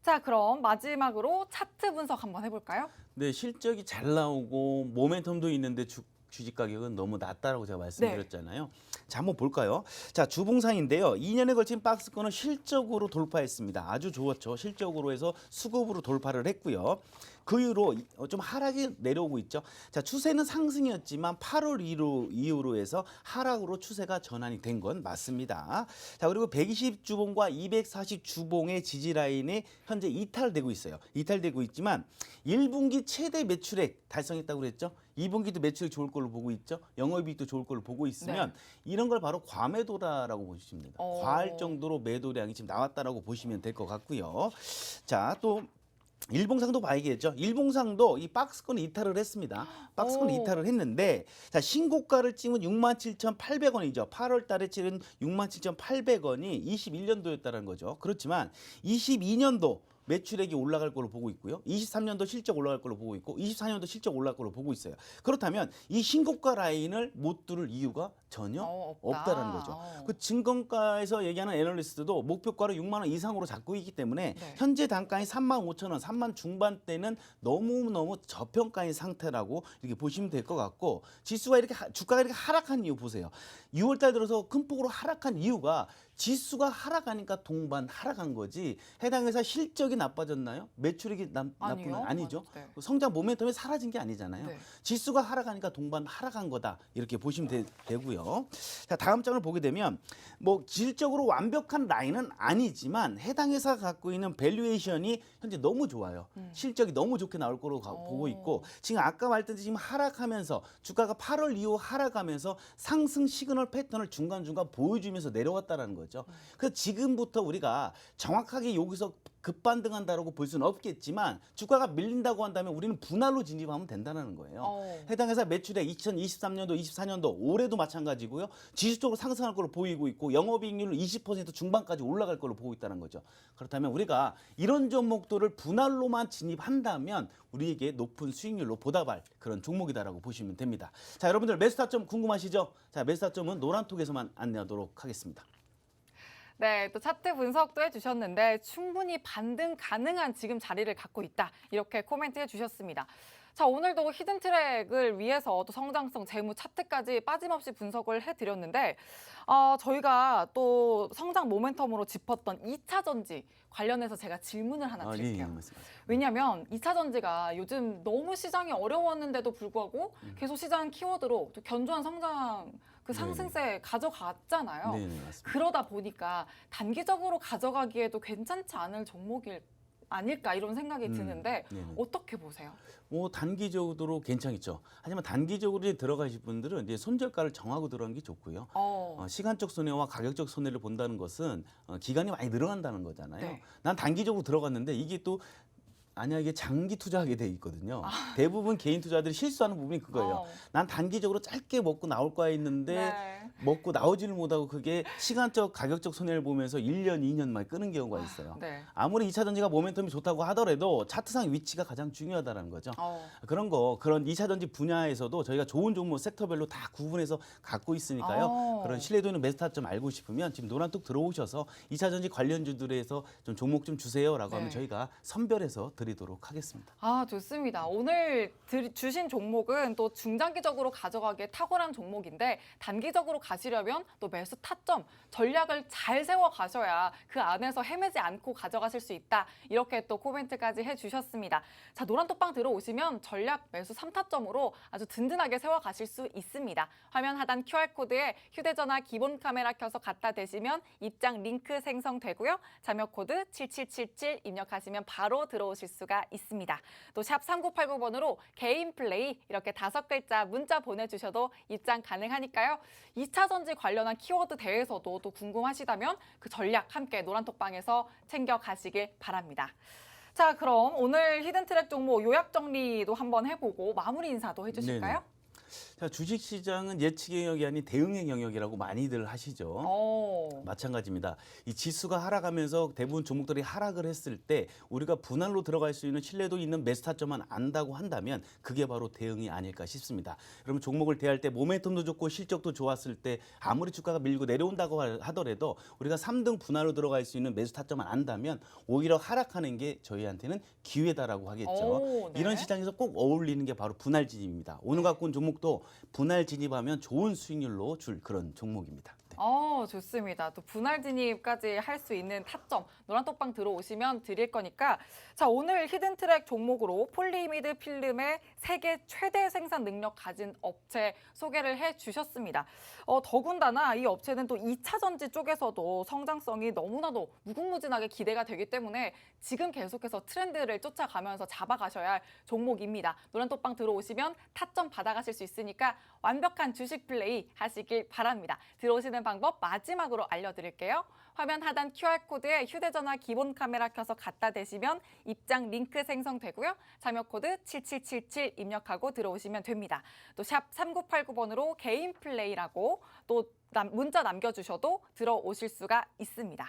자, 그럼 마지막으로 차트 분석 한번 해볼까요? 네, 실적이 잘 나오고 모멘텀도 있는데 주식 가격은 너무 낮다라고 제가 말씀드렸잖아요. 자, 한번 볼까요? 자, 주봉상인데요. 2년에 걸친 박스권을 실적으로 돌파했습니다. 아주 좋았죠. 실적으로 해서 수급으로 돌파를 했고요. 그 이후로 좀 하락이 내려오고 있죠. 자, 추세는 상승이었지만 8월 이후로 해서 하락으로 추세가 전환이 된 건 맞습니다. 자, 그리고 120주봉과 240주봉의 지지 라인이 현재 이탈되고 있어요. 이탈되고 있지만 1분기 최대 매출액 달성했다고 그랬죠. 2분기도 매출이 좋을 걸로 보고 있죠. 영업이익도 좋을 걸로 보고 있으면 이런 걸 바로 과매도라라고 보시면 됩니다. 과할 정도로 매도량이 지금 나왔다라고 보시면 될 것 같고요. 자, 또 일봉상도 봐야겠죠. 일봉상도 이 박스권 이탈을 했습니다. 박스권 오. 이탈을 했는데 자 신고가를 찍은 67,800원이죠. 8월 달에 찍은 67,800원이 21년도였다는 거죠. 그렇지만 22년도 매출액이 올라갈 걸로 보고 있고요. 23년도 실적 올라갈 걸로 보고 있고 24년도 실적 올라갈 걸로 보고 있어요. 그렇다면 이 신고가 라인을 못 뚫을 이유가 전혀 없다. 없다라는 거죠. 그 증권가에서 얘기하는 애널리스트도 목표가를 6만 원 이상으로 잡고 있기 때문에 네. 현재 단가인 3만 5천 원, 3만 중반대는 너무너무 저평가인 상태라고 이렇게 보시면 될 것 같고 지수가 이렇게 주가가 이렇게 하락한 이유 보세요. 6월 달 들어서 큰 폭으로 하락한 이유가 지수가 하락하니까 동반 하락한 거지 해당 회사 실적이 나빠졌나요? 매출액이 나쁜 아니요. 건 아니죠. 네. 성장 모멘텀이 사라진 게 아니잖아요. 네. 지수가 하락하니까 동반 하락한 거다 이렇게 보시면 되고요. 자 다음 장을 보게 되면 뭐 질적으로 완벽한 라인은 아니지만 해당 회사가 갖고 있는 밸류에이션이 현재 너무 좋아요. 실적이 너무 좋게 나올 거로 보고 있고 지금 아까 말했듯이 지금 하락하면서 주가가 8월 이후 하락하면서 상승 시그널 패턴을 중간중간 보여주면서 내려왔다라는 거죠. 그래서 지금부터 우리가 정확하게 여기서 급반등한다라고 볼 수는 없겠지만 주가가 밀린다고 한다면 우리는 분할로 진입하면 된다는 거예요. 해당 회사 매출액 2023년도, 24년도 올해도 마찬가지고요. 지수적으로 상승할 걸로 보이고 있고 영업이익률 20% 중반까지 올라갈 걸로 보고 있다는 거죠. 그렇다면 우리가 이런 종목들을 분할로만 진입한다면 우리에게 높은 수익률로 보답할 그런 종목이다라고 보시면 됩니다. 자, 여러분들 매수 타점 궁금하시죠? 자, 매수 타점은 노란톡에서만 안내하도록 하겠습니다. 네, 또 차트 분석도 해주셨는데 충분히 반등 가능한 지금 자리를 갖고 있다. 이렇게 코멘트 해주셨습니다. 자, 오늘도 히든 트랙을 위해서 또 성장성, 재무, 차트까지 빠짐없이 분석을 해드렸는데 저희가 또 성장 모멘텀으로 짚었던 2차 전지 관련해서 제가 질문을 하나 드릴게요. 말씀하세요. 왜냐하면 2차 전지가 요즘 너무 시장이 어려웠는데도 불구하고 계속 시장 키워드로 또 견조한 성장 그 상승세 가져갔잖아요. 네, 맞습니다. 그러다 보니까 단기적으로 가져가기에도 괜찮지 않을 종목일 아닐까 이런 생각이 드는데 네네. 어떻게 보세요? 뭐 단기적으로 괜찮겠죠. 하지만 단기적으로 이제 들어가실 분들은 이제 손절가를 정하고 들어가는 게 좋고요. 시간적 손해와 가격적 손해를 본다는 것은 기간이 많이 늘어난다는 거잖아요. 네. 난 단기적으로 들어갔는데 이게 또 아니야 이게 장기 투자하게 돼 있거든요. 대부분 개인 투자들이 실수하는 부분이 그거예요. 난 단기적으로 짧게 먹고 나올 거야 했는데 네. 먹고 나오지를 못하고 그게 시간적 가격적 손해를 보면서 1년, 2년 만에 끄는 경우가 있어요. 네. 아무리 2차 전지가 모멘텀이 좋다고 하더라도 차트상 위치가 가장 중요하다는 거죠. 그런 2차 전지 분야에서도 저희가 좋은 종목 섹터별로 다 구분해서 갖고 있으니까요. 그런 신뢰도 있는 매수 타점 알고 싶으면 지금 노란톡 들어오셔서 2차 전지 관련주들에서 좀 종목 좀 주세요라고 하면 저희가 선별해서 드리도록 하겠습니다. 좋습니다. 오늘 주신 종목은 또 중장기적으로 가져가기에 탁월한 종목인데 단기적으로 가시려면 또 매수 타점, 전략을 잘 세워 가셔야 그 안에서 헤매지 않고 가져가실 수 있다. 이렇게 또 코멘트까지 해주셨습니다. 자, 노란톡방 들어오시면 전략 매수 3타점으로 아주 든든하게 세워 가실 수 있습니다. 화면 하단 QR코드에 휴대전화 기본 카메라 켜서 갖다 대시면 입장 링크 생성되고요. 자료 코드 7777 입력하시면 바로 들어오실 수가 있습니다. 또 샵 3989번으로 개인 플레이 이렇게 5글자 문자 보내주셔도 입장 가능하니까요. 2차 전지 관련한 키워드 대해서도 또 궁금하시다면 그 전략 함께 노란톡방에서 챙겨가시길 바랍니다. 자, 그럼 오늘 히든트랙 종목 요약 정리도 한번 해보고 마무리 인사도 해주실까요? 네네. 자, 주식시장은 예측의 영역이 아닌 대응의 영역이라고 많이들 하시죠. 마찬가지입니다. 이 지수가 하락하면서 대부분 종목들이 하락을 했을 때 우리가 분할로 들어갈 수 있는 신뢰도 있는 매수 타점만 안다고 한다면 그게 바로 대응이 아닐까 싶습니다. 여러분 종목을 대할 때 모멘텀도 좋고 실적도 좋았을 때 아무리 주가가 밀고 내려온다고 하더라도 우리가 3등 분할로 들어갈 수 있는 매수 타점만 안다면 오히려 하락하는 게 저희한테는 기회다라고 하겠죠. 네. 이런 시장에서 꼭 어울리는 게 바로 분할 진입입니다. 오늘 갖고 온 종목도 분할 진입하면 좋은 수익률로 줄 그런 종목입니다. 네. 좋습니다. 또 분할 진입까지 할 수 있는 타점 노란톡방 들어오시면 드릴 거니까 자, 오늘 히든트랙 종목으로 폴리이미드 필름의 세계 최대 생산 능력 가진 업체 소개를 해주셨습니다. 더군다나 이 업체는 또 2차 전지 쪽에서도 성장성이 너무나도 무궁무진하게 기대가 되기 때문에 지금 계속해서 트렌드를 쫓아가면서 잡아가셔야 할 종목입니다. 노란톡방 들어오시면 타점 받아가실 수 있으니까 완벽한 주식 플레이 하시길 바랍니다. 들어오시는 방법 방법 마지막으로 알려드릴게요. 화면 하단 QR코드에 휴대전화 기본 카메라 켜서 갖다 대시면 입장 링크 생성되고요. 참여 코드 7777 입력하고 들어오시면 됩니다. 또 샵 3989번으로 개인 플레이라고 또 문자 남겨주셔도 들어오실 수가 있습니다.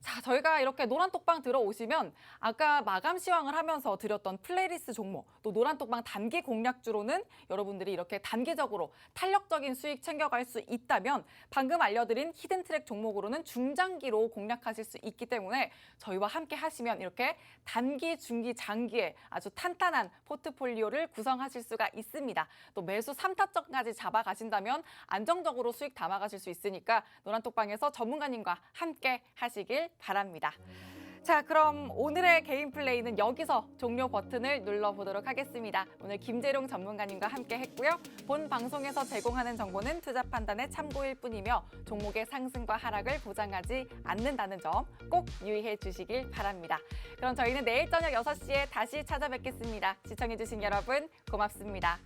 자, 저희가 이렇게 노란톡방 들어오시면 아까 마감 시황을 하면서 드렸던 플레이리스트 종목, 또 노란톡방 단기 공략주로는 여러분들이 이렇게 단기적으로 탄력적인 수익 챙겨갈 수 있다면 방금 알려드린 히든트랙 종목으로는 중장기로 공략하실 수 있기 때문에 저희와 함께 하시면 이렇게 단기, 중기, 장기에 아주 탄탄한 포트폴리오를 구성하실 수가 있습니다. 또 매수 3타점까지 잡아가신다면 안정적으로 수익 담아가실 수 있으니까 노란톡방에서 전문가님과 함께 하시길 바랍니다. 자, 그럼 오늘의 개인 플레이는 여기서 종료 버튼을 눌러보도록 하겠습니다. 오늘 김재룡 전문가님과 함께 했고요. 본 방송에서 제공하는 정보는 투자 판단의 참고일 뿐이며 종목의 상승과 하락을 보장하지 않는다는 점 꼭 유의해 주시길 바랍니다. 그럼 저희는 내일 저녁 6시에 다시 찾아뵙겠습니다. 시청해주신 여러분 고맙습니다.